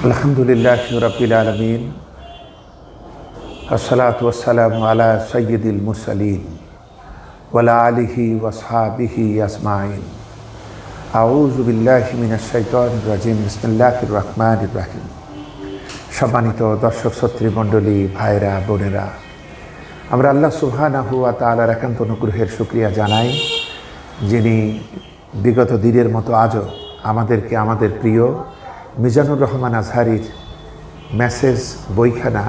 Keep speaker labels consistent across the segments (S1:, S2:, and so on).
S1: আলহামদুলিল্লাহি রাব্বিল আলামিন আসসালাতু ওয়াসসালামু আলা সাইয়্যিদিল মুরসালিন ওয়া আলা আলিহি ওয়া আসহাবিহি আজমাইন। আউযু বিল্লাহি মিনাশ শাইতানির রাজিম। বিসমিল্লাহির রহমানির রহিম। সম্মানিত দর্শক শ্রোতৃ মণ্ডলী, ভাইরা, বোনেরা, আমরা আল্লাহ সুবহানাহু ওয়া তাআলার একান্ত অনুগ্রহের শুকরিয়া জানাই, যিনি বিগত দিনের মতো আজও আমাদেরকে আমাদের প্রিয় মিজানুর রহমান আজহারির মেসেজ বইখানা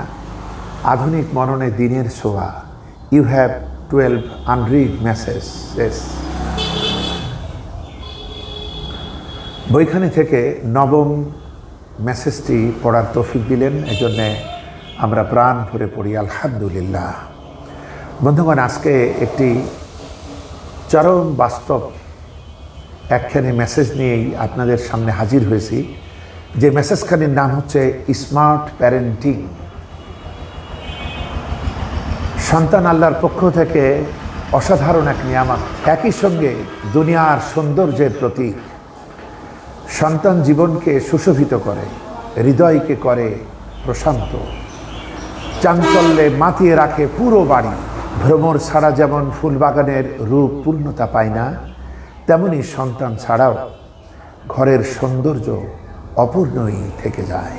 S1: আধুনিক মননে দিনের ছোঁয়া, ইউ হ্যাভ 12 আনরিড মেসেজেস, বইখানি থেকে নবম মেসেজটি পড়ার তৌফিক দিলেন। এজন্যে আমরা প্রাণ ভরে পড়ি আলহামদুলিল্লাহ। বন্ধুগণ, আজকে একটি চরম বাস্তব একখানি মেসেজ নিয়েই আপনাদের সামনে হাজির হয়েছি, যে মেসেজখানির নাম হচ্ছে স্মার্ট প্যারেন্টিং। সন্তান আল্লাহর পক্ষ থেকে অসাধারণ এক নিয়ামত, একই সঙ্গে দুনিয়ার সৌন্দর্যের প্রতীক। সন্তান জীবনকে সুশোভিত করে, হৃদয়কে করে প্রশান্ত, চাঞ্চল্যে মাতিয়ে রাখে পুরো বাড়ি। ভ্রমর ছাড়া যেমন ফুলবাগানের রূপ পূর্ণতা পায় না, তেমনি সন্তান ছাড়াও ঘরের সৌন্দর্য অপূর্ণই থেকে যায়।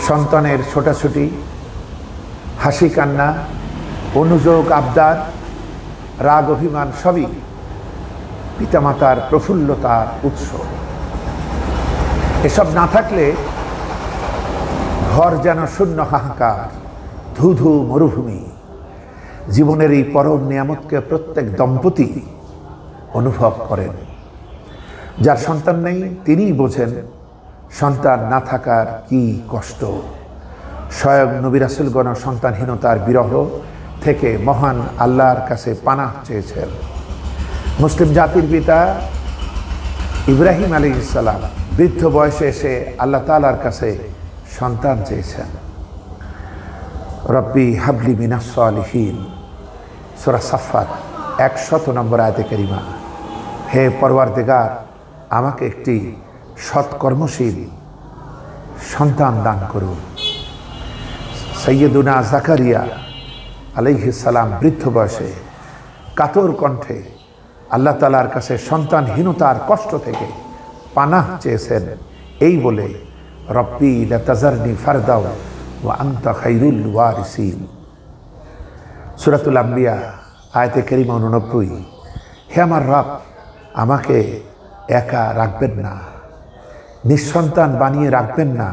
S1: সন্তানের ছোটাছুটি, হাসি কান্না, অনুযোগ, আবদার, রাগ, অভিমান সবই পিতামাতার প্রফুল্লতার উৎস। এসব না থাকলে ঘর যেন শূন্য হাহাকার, ধুধু মরুভূমি। জীবনের এই পরম নিয়ামতকে প্রত্যেক দম্পতি অনুভব করেন। যার সন্তান নেই তিনিই বোঝেন সন্তান না থাকার কি কষ্ট। স্বয়ং নবী রাসূলগণ সন্তানহীনতার বিরহ থেকে মহান আল্লাহর কাছে পানাহ চেয়েছেন। মুসলিম জাতির পিতা ইব্রাহিম আলাইহিস সালাম বৃদ্ধ বয়সে এসে আল্লাহ তাআলার কাছে সন্তান চেয়েছেন। রব্বি হাবলি মিনাস সালিহিন, সূরা সাফফাত 100 নম্বর আয়াতে কারিমা। হে পরওয়ারদিগার, আমাকে একটি সৎকর্মশীল সন্তান দান করুন। সৈয়দুনা জাকারিয়া আলাইহিস সালাম বৃদ্ধ বয়সে কাতর কণ্ঠে আল্লাহ তাআলার কাছে সন্তানহীনতার কষ্ট থেকে পানাহ চেয়েছেন, এই বলে রব্বি লা তাজারনি ফারদাও ওয়া আনতা খায়রুল ওয়ারিসিন। সূরাতুল আম্বিয়া আয়াতে কারিমা 89। হে আমার রব, আমাকে একা রাখবেন না, নিঃসন্তান বানিয়ে রাখবেন না,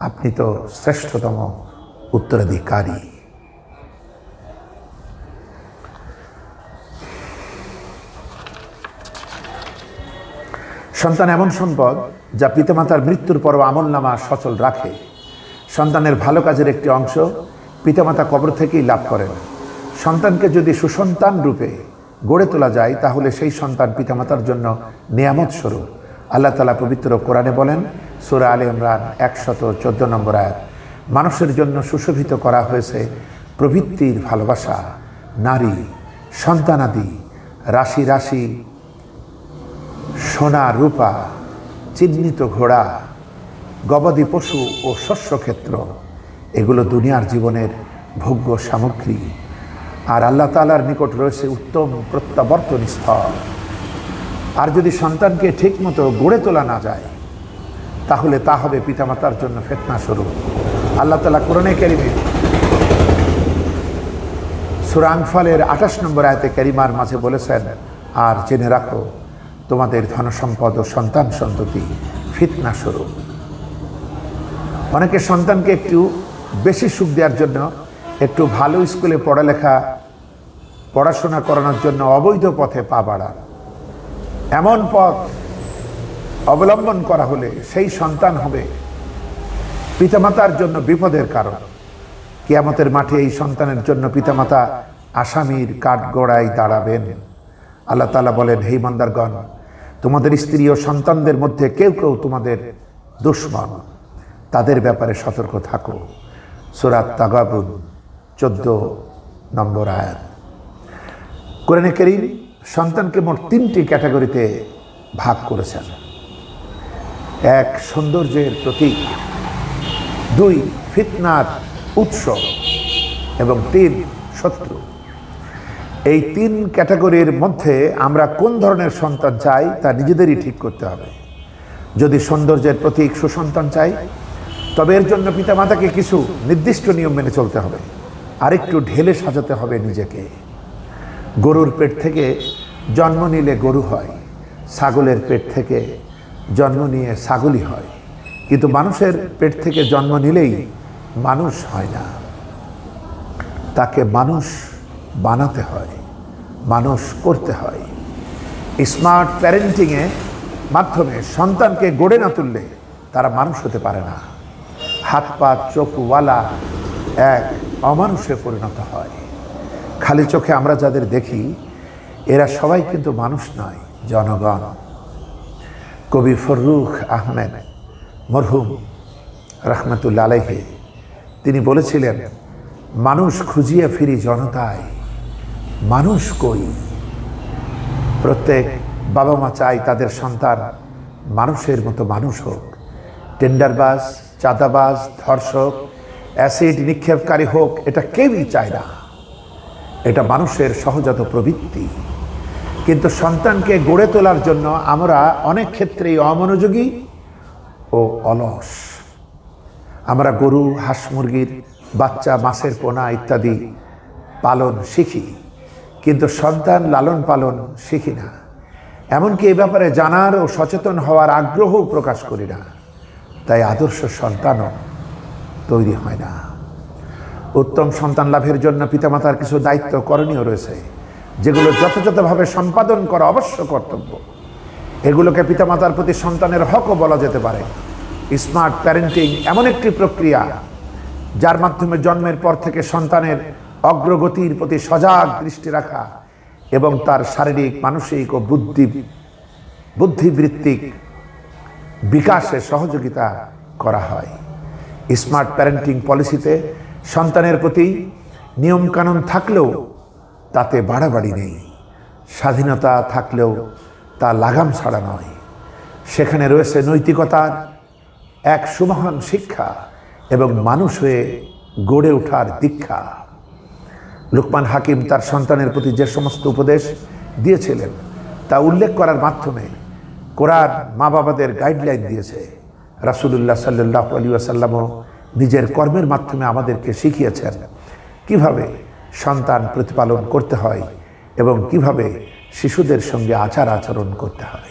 S1: আপনি তো শ্রেষ্ঠতম উত্তরাধিকারী। সন্তান এমন সম্পদ যা পিতামাতার মৃত্যুর পরও আমলনামা সচল রাখে। সন্তানের ভালো কাজের একটি অংশ পিতামাতা কবর থেকেই লাভ করেন। সন্তানকে যদি সুসন্তান রূপে গড়ে তোলা যায়, তাহলে সেই সন্তান পিতামাতার জন্য নিয়ামত স্বরূপ। আল্লাহ তাআলা পবিত্র কোরআনে বলেন, সূরা আলে ইমরান 114 নম্বর আয়াত, মানুষের জন্য সুশোভিত করা হয়েছে প্রবৃত্তির ভালোবাসা, নারী, সন্তানাদি, রাশি রাশি সোনা রূপা, চিহ্নিত ঘোড়া, গবাদি পশু ও শস্যক্ষেত্র। এগুলো দুনিয়ার জীবনের ভোগ্য সামগ্রী। আর আল্লাহ তাআলার নিকট রয়েছে উত্তম প্রত্যাবর্তন স্থল। আর যদি সন্তানকে ঠিকমতো গড়ে তোলা না যায়, তাহলে তা হবে পিতামাতার জন্য ফিতনা স্বরূপ। আল্লাহ তাআলা কোরআনে কারিমে সূরা আনফালের 28 নম্বর আয়াতে কারিমার মাঝে বলেছেন, আর জেনে রাখো তোমাদের ধনসম্পদ ও সন্তান সন্ততি ফিতনা স্বরূপ। অনেকে সন্তানকে একটু বেশি সুখ দেওয়ার জন্য, একটু ভালো স্কুলে পড়াশোনা করানোর জন্য অবৈধ পথে পা বাড়ান। এমন পথ অবলম্বন করা হলে সেই সন্তান হবে পিতামাতার জন্য বিপদের কারণ। কিয়ামতের মাঠে এই সন্তানের জন্য পিতামাতা আসামির কাঠগড়ায় দাঁড়াবেন। আল্লাহ তাআলা বলেন, হে ইমানদারগণ, তোমাদের স্ত্রী ও সন্তানদের মধ্যে কেউ কেউ তোমাদের দুশমন, তাদের ব্যাপারে সতর্ক থাকো। সূরা তাগাবুন 14 নম্বর আয়াত। কোরআনে কারীম সন্তানকে মোট 3টি ক্যাটাগরিতে ভাগ করেছেন। এক সৌন্দর্যের প্রতীক, দুই ফিতনার উৎস এবং তিন শত্রু। এই তিন ক্যাটাগরির মধ্যে আমরা কোন ধরনের সন্তান চাই তা নিজেদেরই ঠিক করতে হবে। যদি সৌন্দর্যের প্রতীক সুসন্তান চাই, তবে এর জন্য পিতামাতাকে কিছু নির্দিষ্ট নিয়ম মেনে চলতে হবে, আরেকটু ঢেলে সাজাতে হবে নিজেকে। গরুর পেট থেকে জন্ম নিলে গরু হয়, ছাগলের পেট থেকে জন্ম নিয়ে ছাগলই হয়, কিন্তু মানুষের পেট থেকে জন্ম নিলেই মানুষ হয় না, তাকে মানুষ বানাতে হয়, মানুষ করতে হয়। স্মার্ট প্যারেন্টিংয়ে মাধ্যমে সন্তানকে গড়ে না তুললে তারা মানুষ হতে পারে না, হাত পা চোখওয়ালা এক অমানুষে পরিণত হয়। খালি চোখে আমরা যাদের দেখি এরা সবাই কিন্তু মানুষ নয়, জনগণ। কবি ফররুখ আহমেদ মরহুম রহমতুল্লাহ আলাইহি তিনি বলেছিলেন, মানুষ খুঁজিয়ে ফিরি জনতায়, মানুষ কই। প্রত্যেক বাবা মা চায় তাদের সন্তান মানুষের মতো মানুষ হোক, টেন্ডারবাজ, চাঁদাবাজ, ধর্ষক, অ্যাসিড নিক্ষেপকারী হোক, এটা কেউই চায় না। এটা মানুষের সহজাত প্রবৃত্তি। কিন্তু সন্তানকে গড়ে তোলার জন্য আমরা অনেক ক্ষেত্রেই অমনোযোগী ও অলস। আমরা গরু, হাঁস মুরগির বাচ্চা, মাছের পোনা ইত্যাদি পালন শিখি, কিন্তু সন্তান লালন পালন শিখি না। এমনকি এই ব্যাপারে জানার ও সচেতন হওয়ার আগ্রহও প্রকাশ করি না। তাই আদর্শ সন্তানও তৈরি হয় না। উত্তম সন্তান লাভের জন্য পিতামাতার কিছু দায়িত্ব করণীয় রয়েছে, যেগুলো যথাযথভাবে সম্পাদন করা অবশ্য কর্তব্য। এগুলোকে পিতামাতার প্রতি সন্তানের হকও বলা যেতে পারে। স্মার্ট প্যারেন্টিং এমন একটি প্রক্রিয়া যার মাধ্যমে জন্মের পর থেকে সন্তানের অগ্রগতির প্রতি সজাগ দৃষ্টি রাখা এবং তার শারীরিক, মানসিক ও বুদ্ধিবৃত্তিক বিকাশে সহযোগিতা করা হয়। স্মার্ট প্যারেন্টিং পলিসিতে সন্তানের প্রতি নিয়মকানুন থাকলেও তাতে বাড়াবাড়ি নেই, স্বাধীনতা থাকলেও তা লাগাম ছাড়া নয়। সেখানে রয়েছে নৈতিকতার এক সুমহান শিক্ষা এবং মানুষ হয়ে গড়ে ওঠার দীক্ষা। লুকমান হাকিম তার সন্তানের প্রতি যে সমস্ত উপদেশ দিয়েছিলেন তা উল্লেখ করার মাধ্যমে কোরআন মা বাবাদের গাইডলাইন দিয়েছে। রাসূলুল্লাহ সাল্লাল্লাহু আলাইহি ওয়াসাল্লামও নিজের কর্মের মাধ্যমে আমাদেরকে শিখিয়েছেন কিভাবে সন্তান প্রতিপালন করতে হয় এবং কিভাবে শিশুদের সঙ্গে আচার আচরণ করতে হয়।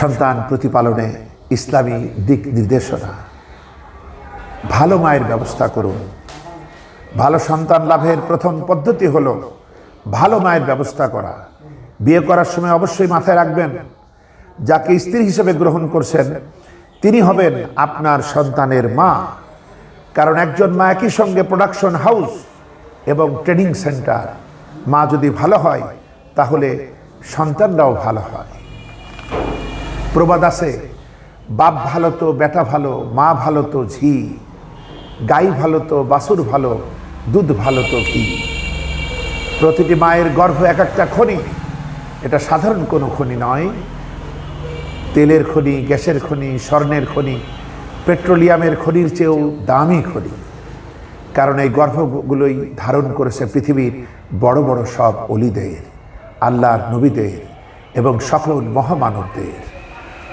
S1: সন্তান প্রতিপালনে ইসলামী দিক নির্দেশনা। ভালো মায়ের ব্যবস্থা করুন। ভালো সন্তান লাভের প্রথম পদ্ধতি হলো ভালো মায়ের ব্যবস্থা করা। বিয়ে করার সময় অবশ্যই মাথায় রাখবেন, যাকে স্ত্রী হিসেবে গ্রহণ করছেন তিনি হবেন আপনার সন্তানের মা। কারণ একজন মা একই সঙ্গে প্রোডাকশন হাউস এবং ট্রেনিং সেন্টার। মা যদি ভালো হয় তাহলে সন্তানরাও ভালো হয়। প্রবাদ আছে, বাপ ভালো তো বেটা ভালো, মা ভালো তো ঝি, গাই ভালো তো বাছুর ভালো, দুধ ভালো তো ঘি। প্রতিটি মায়ের গর্ভ এক একটা খনি। এটা সাধারণ কোনো খনি নয়। তেলের খনি, গ্যাসের খনি, স্বর্ণের খনি, পেট্রোলিয়ামের খনির চেয়েও দামি খনি। কারণ এই গর্ভগুলোই ধারণ করেছে পৃথিবীর বড় বড় সব অলিদের, আল্লাহর নবীদের এবং সকল মহামানবদের।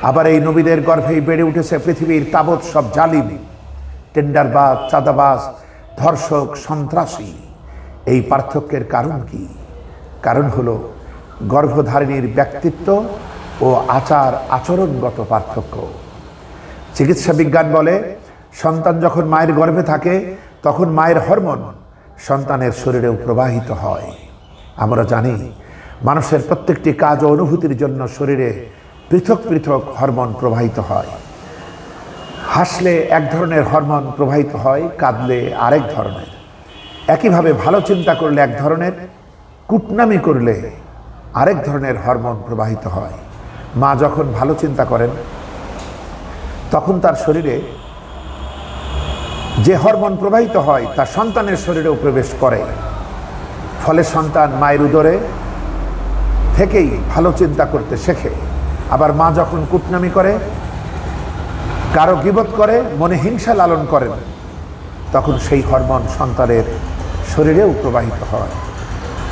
S1: আবার এই নবীদের গর্ভেই বেড়ে উঠেছে পৃথিবীর তাবৎ সব জালিম, টেন্ডারবাজ, চাঁদাবাজ, ধর্ষক, সন্ত্রাসী। এই পার্থক্যের কারণ কি? কারণ হলো গর্ভধারিণীর ব্যক্তিত্ব ও আচার আচরণগত পার্থক্য। চিকিৎসা বিজ্ঞান বলে, সন্তান যখন মায়ের গর্ভে থাকে তখন মায়ের হরমোন সন্তানের শরীরেও প্রবাহিত হয়। আমরা জানি মানুষের প্রত্যেকটি কাজ ও অনুভূতির জন্য শরীরে পৃথক পৃথক হরমোন প্রবাহিত হয়। হাসলে এক ধরনের হরমোন প্রবাহিত হয়, কাঁদলে আরেক ধরনের। একইভাবে ভালো চিন্তা করলে এক ধরনের, কুটনামি করলে আরেক ধরনের হরমোন প্রবাহিত হয়। মা যখন ভালো চিন্তা করেন তখন তার শরীরে যে হরমোন প্রবাহিত হয় তা সন্তানের শরীরেও প্রবেশ করে। ফলে সন্তান মায়ের উদরে থেকেই ভালো চিন্তা করতে শেখে। আবার মা যখন কুটনামি করে, কারো গীবত করে, মনে হিংসা লালন করেন, তখন সেই হরমোন সন্তানের শরীরেও প্রবাহিত হয়।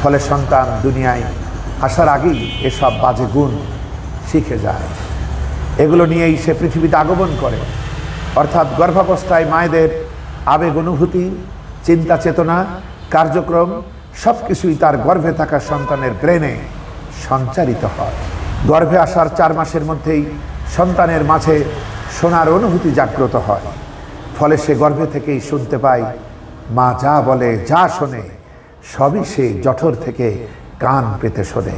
S1: ফলে সন্তান দুনিয়ায় আসার আগেই এসব বাজে গুণ শিখে যায়। এগুলো নিয়েই সে পৃথিবীতে আগমন করে। অর্থাৎ গর্ভাবস্থায় মায়েদের আবেগ, অনুভূতি, চিন্তা, চেতনা, কার্যক্রম সব কিছুই তার গর্ভে থাকা সন্তানের ব্রেনে সঞ্চারিত হয়। গর্ভে আসার 4 মাসের মধ্যেই সন্তানের মাঝে শোনার অনুভূতি জাগ্রত হয়। ফলে সে গর্ভে থেকেই শুনতে পায়, মা যা বলে, যা শোনে সবই সে জঠর থেকে কান পেতে শোনে।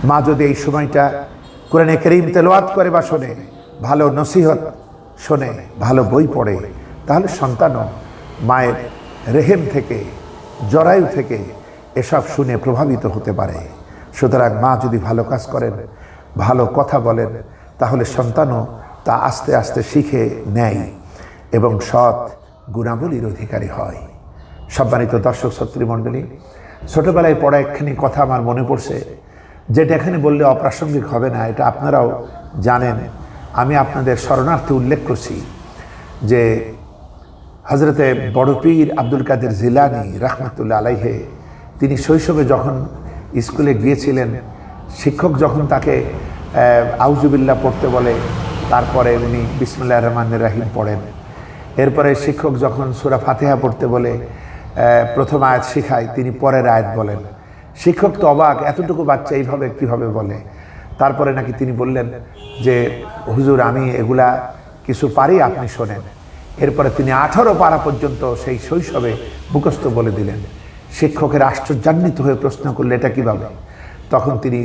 S1: মা যদি এই সময়টা কোরআনে কারীম তেলাওয়াত করে বা শোনে, ভালো নসিহত শোনে, ভালো বই পড়ে, তাহলে সন্তানও মায়ের রেহেম থেকে, জরায়ু থেকে এসব শুনে প্রভাবিত হতে পারে। সুতরাং মা যদি ভালো কাজ করেন, ভালো কথা বলেন, তাহলে সন্তানও তা আস্তে আস্তে শিখে নেয় এবং সৎ গুণাবলীর অধিকারী হয়। সম্মানিত দর্শক শ্রোতৃমণ্ডলী, ছোটবেলায় পড়া একখানি কথা আমার মনে পড়ছে, যেটা এখানে বললে অপ্রাসঙ্গিক হবে না, এটা আপনারাও জানেন। আমি আপনাদের স্মরণার্থে উল্লেখ করছি যে হজরতে বড় পীর আব্দুল কাদের জিলানী রাহমাতুল্লাহ আলাইহে তিনি শৈশবে যখন স্কুলে গিয়েছিলেন, শিক্ষক যখন তাকে আউযুবিল্লাহ পড়তে বলে, তারপরে উনি বিসমিল্লাহির রহমানির রহিম পড়েন। এরপরে শিক্ষক যখন সূরা ফাতিহা পড়তে বলে প্রথম আয়াত শিখায়, তিনি পরের আয়াত বলেন। শিক্ষক তো অবাক, এতটুকু বাচ্চা এইভাবে কিভাবে বলে। তারপরে নাকি তিনি বললেন যে হুজুর, আমি এগুলা কিছু পারি, আপনি শোনেন। এরপরে তিনি 18 পারা পর্যন্ত সেই শৈশবে মুখস্থ বলে দিলেন। শিক্ষকের আশ্চর্যান্বিত হয়ে প্রশ্ন করলে, এটা কিভাবে? তখন তিনি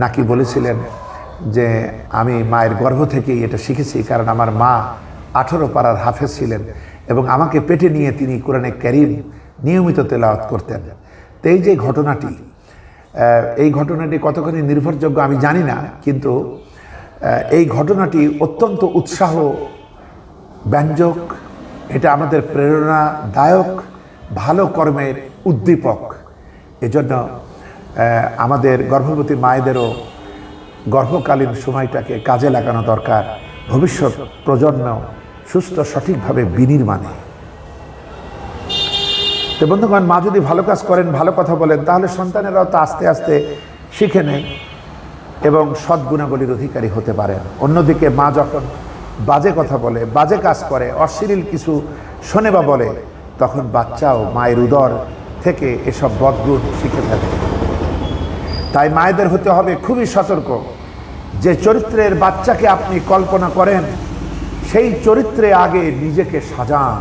S1: নাকি বলেছিলেন যে আমি মায়ের গর্ভ থেকেই এটা শিখেছি, কারণ আমার মা 18 পারার হাফেজ ছিলেন এবং আমাকে পেটে নিয়ে তিনি কোরআনে কারীম নিয়মিত তেলাওয়াত করতেন। তো এই যে ঘটনাটি, এই ঘটনাটি কতখানি নির্ভরযোগ্য আমি জানি না, কিন্তু এই ঘটনাটি অত্যন্ত উৎসাহ ব্যঞ্জক, এটা আমাদের প্রেরণাদায়ক, ভালো কর্মের উদ্দীপক। এজন্য আমাদের গর্ভবতী মায়েদেরও গর্ভকালীন সময়টাকে কাজে লাগানো দরকার ভবিষ্যৎ প্রজন্ম সুস্থ সঠিকভাবে বিনির্মাণে। তো বন্ধুগণ, মা যদি ভালো কাজ করেন, ভালো কথা বলেন, তাহলে সন্তানেরাও তো আস্তে আস্তে শিখে নেয় এবং সদ্গুণাবলীর অধিকারী হতে পারেন। অন্যদিকে মা যখন বাজে কথা বলে, বাজে কাজ করে, অশ্লীল কিছু শোনে বা বলে, তখন বাচ্চাও মায়ের উদর থেকে এসব বদগুণ শিখে থাকে। তাই মায়েদের হতে হবে খুবই সতর্ক। যে চরিত্রের বাচ্চাকে আপনি কল্পনা করেন, সেই চরিত্রে আগে নিজেকে সাজান,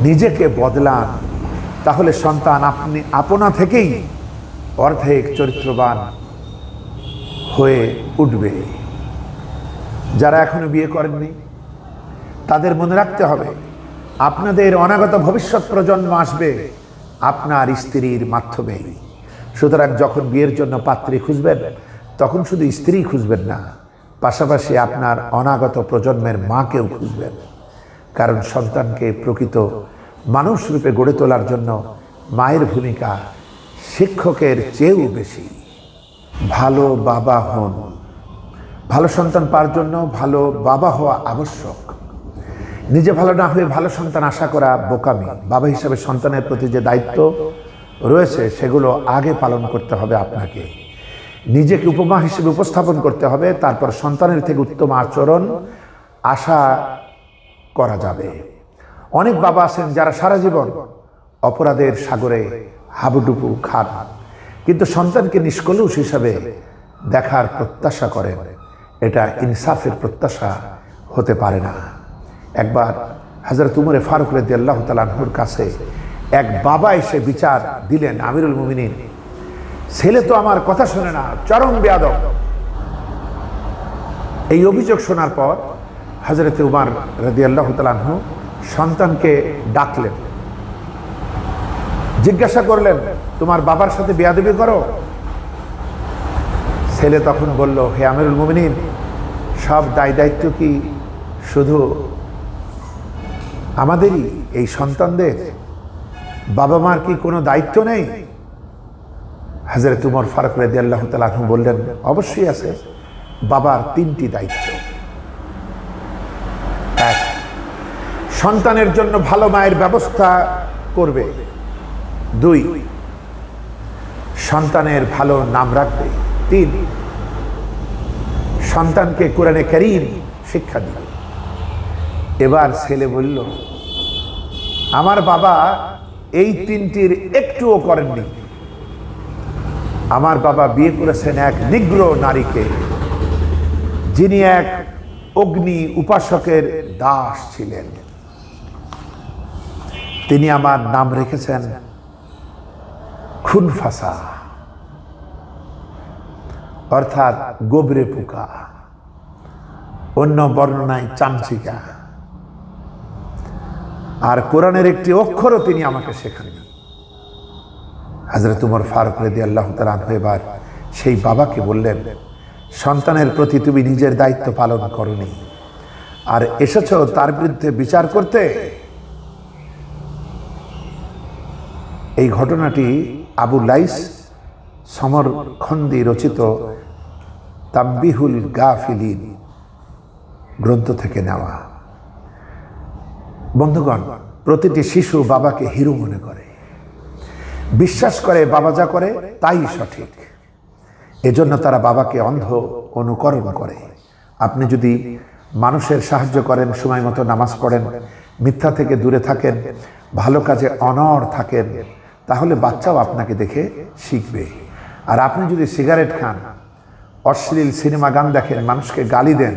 S1: নিজেকে বদলান, তাহলে সন্তান আপনি আপনা থেকেই অর্ধেক চরিত্রবান হয়ে উঠবে। যারা এখনো বিয়ে করেননি, তাদের মনে রাখতে হবে, আপনাদের অনাগত ভবিষ্যৎ প্রজন্ম আসবে আপনার স্ত্রীর মাধ্যমেই। সুতরাং যখন বিয়ের জন্য পাত্রী খুঁজবেন, তখন শুধু স্ত্রী খুঁজবেন না, পাশাপাশি আপনার অনাগত প্রজন্মের মাকেও খুঁজবেন। কারণ সন্তানকে প্রকৃত মানুষ রূপে গড়ে তোলার জন্য মায়ের ভূমিকা শিক্ষকের চেয়েও বেশি। ভালো বাবা হন। ভালো সন্তান পাওয়ার জন্য ভালো বাবা হওয়া আবশ্যক। নিজে ভালো না হয়ে ভালো সন্তান আশা করা বোকামি। বাবা হিসাবে সন্তানের প্রতি যে দায়িত্ব রয়েছে, সেগুলো আগে পালন করতে হবে আপনাকে। নিজেকে উপমা হিসেবে উপস্থাপন করতে হবে, তারপর সন্তানের থেকে উত্তম আচরণ আশা করা যাবে। অনেক বাবা আছেন যারা সারা জীবন অপরাধের সাগরে হাবুডুবু খান, কিন্তু সন্তানকে নিষ্কলুষ হিসাবে দেখার প্রত্যাশা করেন। এটা ইনসাফের প্রত্যাশা হতে পারে না। একবার হযরত উমর ফারুক রাদিয়াল্লাহু তাআলা আনহুর কাছে এক বাবা এসে বিচার দিলেন, আমিরুল মুমিনিন, ছেলে তো আমার কথা শোনে না, চরম বেয়াদব। এই অভিযোগ শোনার পর হযরত উমর রাদিয়াল্লাহু তাআলা আনহু সন্তানকে ডাকলেন, জিজ্ঞাসা করলেন, তোমার বাবার সাথে বেয়াদবি করো? ছেলে তখন বলল, হে আমিরুল মুমিনিন, সব দায় দায়িত্ব কি শুধু আমাদেরই, এই সন্তানদের? বাবা মার কি কোনো দায়িত্ব নেই? হযরত উমর ফারুক রাদিয়াল্লাহু তাআলা আনহু বললেন, অবশ্যই আছে। বাবার 3টি দায়িত্ব। এক, সন্তানের জন্য ভালো মায়ের ব্যবস্থা করবে। 2, সন্তানের ভালো নাম রাখবে। 3, সন্তানকে কোরআনে কারীম শিক্ষা দিবে। এবার ছেলে বলল, আমার বাবা এই 3টির একটুও করেননি। আমার বাবা বিয়ে করেছেন এক নিগ্র নারীকে, যিনি এক অগ্নি উপাসকের দাস ছিলেন। তিনি আমার নাম রেখেছেন খুনফাসা, অর্থাৎ গোবরে পোকা, অন্য বর্ণনায় চামচিকা। আর কোরআনের একটি অক্ষরও তিনি আমাকে শেখাননি। হযরত উমর ফারুক রাদিয়াল্লাহু তাআলা আনহু এবার সেই বাবাকে বললেন, সন্তানের প্রতি তুমি নিজের দায়িত্ব পালন করনি, আর এসেছো তার বিরুদ্ধে বিচার করতে। এই ঘটনাটি আবু লাইস সমরখন্দি রচিত তাম্বিহুল গাফিলিন গ্রন্থ থেকে নেওয়া। বন্ধুগণ, প্রতিটি শিশু বাবাকে হিরো মনে করে, বিশ্বাস করে বাবা যা করে তাই সঠিক। এজন্য তারা বাবাকে অন্ধ অনুকরণ করে। আপনি যদি মানুষের সাহায্য করেন, সময় মতো নামাজ পড়েন, মিথ্যা থেকে দূরে থাকেন, ভালো কাজে অনড় থাকেন, তাহলে বাচ্চাও আপনাকে দেখে শিখবে। আর আপনি যদি সিগারেট খান, অশ্লীল সিনেমা গান দেখেন, মানুষকে গালি দেন,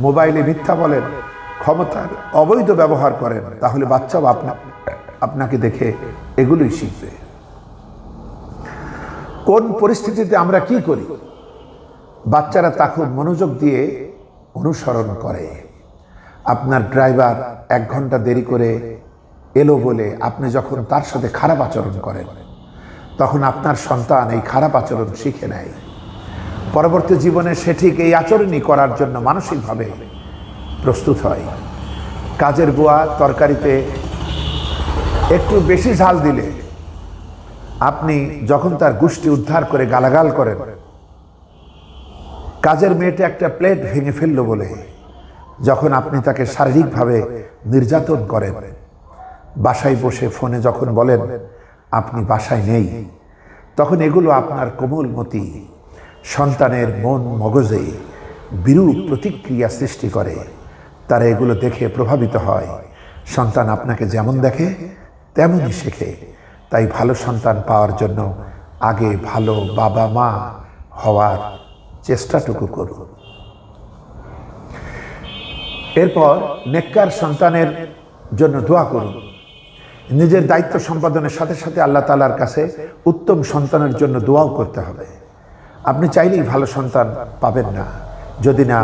S1: মোবাইলে মিথ্যা বলেন, ক্ষমতার অবৈধ ব্যবহার করেন, তাহলে বাচ্চাও আপনাকে দেখে এগুলোই শিখবে। কোন পরিস্থিতিতে আমরা কি করি, বাচ্চারা তা খুব মনোযোগ দিয়ে অনুসরণ করে। আপনার ড্রাইভার 1 ঘন্টা দেরি করে এলো বলে আপনি যখন তার সাথে খারাপ আচরণ করেন, তখন আপনার সন্তান এই খারাপ আচরণ শিখে নেয়। পরবর্তী জীবনে সে ঠিক এই আচরণই করার জন্য মানসিকভাবে প্রস্তুত হয়। কাজের বুয়া তরকারিতে একটু বেশি ঝাল দিলে আপনি যখন তার গুষ্টি উদ্ধার করে গালাগাল করেন, কাজের মেয়েটা একটা প্লেট ভেঙে ফেললো বলে যখন আপনি তাকে শারীরিকভাবে নির্যাতন করেন, বাসায় বসে ফোনে যখন বলেন আপনি বাসায় নেই, তখন এগুলো আপনার কোমলমতি সন্তানের মন মগজে বিরূপ প্রতিক্রিয়া সৃষ্টি করে। তারা এগুলো দেখে প্রভাবিত হয়। সন্তান আপনাকে যেমন দেখে তেমনই শেখে। তাই ভালো সন্তান পাওয়ার জন্য আগে ভালো বাবা মা হওয়ার চেষ্টাটুকু করুন। এরপর নেককার সন্তানের জন্য দোয়া করুন। নিজের দায়িত্ব সম্পাদনের সাথে সাথে আল্লাহ তাআলার কাছে উত্তম সন্তানের জন্য দোয়াও করতে হবে। আপনি চাইলেই ভালো সন্তান পাবেন না, যদি না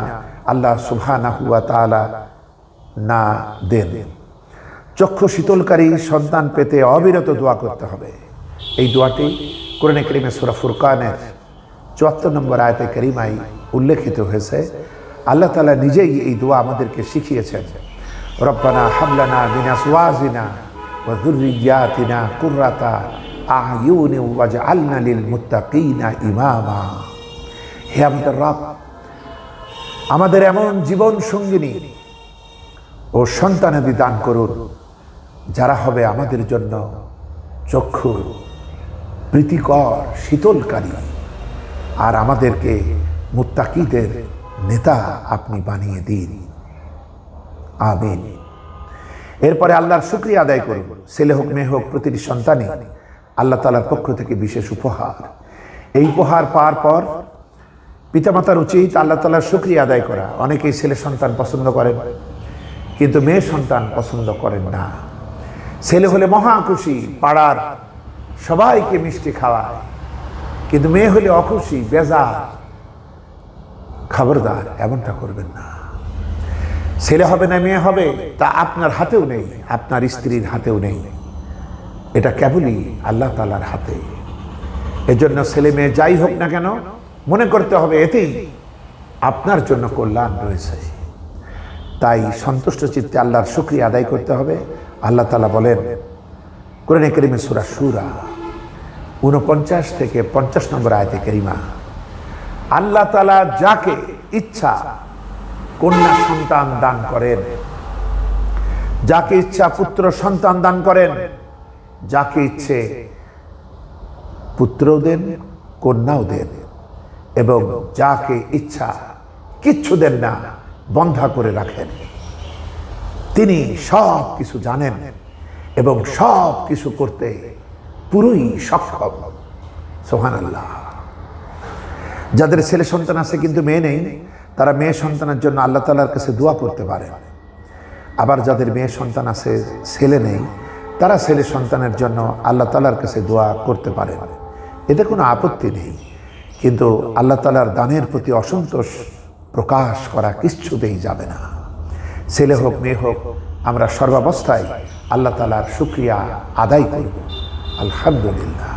S1: আল্লাহ সুবহানাহু ওয়া তাআলা না দেন। চক্ষু শীতলকারী সন্তান পেতে অবিরত দোয়া করতে হবে। এই দোয়াটি কোরআনে কারীমে সূরা ফুরকানের ৭৪ নম্বর আয়াতে কারিমায় উল্লেখিত হয়েছে। আল্লাহ তাআলা নিজেই এই দোয়া আমাদেরকে শিখিয়েছেন। রব্বানা হাব লানা মিন আজওয়াজিনা ওয়া যুররিয়াতিনা কুররাতা আ'য়ুনি ওয়াজআলনা লিল মুত্তাকিনা ইমামা। হে আমাদের রব, আমাদের এমন জীবন সঙ্গিনী ও সন্তানাদি দান করুন যারা হবে আমাদের জন্য চক্ষু প্রীতিকর শীতলকারী, আর আমাদেরকে মুত্তাকিদের নেতা আপনি বানিয়ে দিন। আমিন। এরপরে আল্লাহর শুকরিয়া আদায় করুন। ছেলে হোক মেয়ে হোক, প্রতিটি সন্তানই আল্লাহ তাআলার পক্ষ থেকে বিশেষ উপহার। এই উপহার পাওয়ার পর পিতামাতার উচিত আল্লাহ তাআলার শুকরিয়া আদায় করা। অনেকেই ছেলে সন্তান পছন্দ করেন, কিন্তু মেয়ে সন্তান পছন্দ করেন না। ছেলে হলে মহা খুশি, পাড়ার সবাইকে মিষ্টি খাওয়ায়, কিন্তু মেয়ে হলে অখুশি, বেজার। খবরদার, এমনটা করবেন না। ছেলে হবে না মেয়ে হবে তা আপনার হাতেও নেই, আপনার স্ত্রীর হাতেও নেই, এটা কেবলই আল্লাহ তাআলার হাতে। এজন্য ছেলে মেয়ে যাই হোক না কেন, মনে করতে হবে এতেই আপনার জন্য কল্যাণ রয়েছে। তাই সন্তুষ্ট চিত্তে আল্লাহর শুকরিয়া আদায় করতে হবে। আল্লাহ তাআলা বলেন কোরআনে কারীমে সূরা শুরা, 49 থেকে 50 নম্বর আয়াতে কারিমা। আল্লাহ তাআলা যাকে ইচ্ছা কন্যা সন্তান দান করেন, যাকে ইচ্ছা পুত্র সন্তান দান করেন, যাকে ইচ্ছে পুত্রও দেন কন্যাও দেন, এবং যাকে ইচ্ছা কিচ্ছু দেন না, বন্ধা করে রাখেন। তিনি সব কিছু জানেন এবং সব কিছু করতে পুরোই সক্ষম। সুবহানাল্লাহ। যাদের ছেলে সন্তান আছে কিন্তু মেয়ে নেই, তারা মেয়ে সন্তানের জন্য আল্লাহ তাআলার কাছে দোয়া করতে পারে। আবার যাদের মেয়ে সন্তান আছে, ছেলে নেই, তারা ছেলে সন্তানের জন্য আল্লাহ তাআলার কাছে দোয়া করতে পারে। এতে কোনো আপত্তি নেই, কিন্তু আল্লাহ তাআলার দানের প্রতি অসন্তোষ প্রকাশ করা কিছুতেই যাবে না। ছেলে হোক মেয়ে হোক, আমরা সর্বাবস্থায় আল্লাহ তাআলার শুকরিয়া আদায় করব, আলহামদুলিল্লাহ।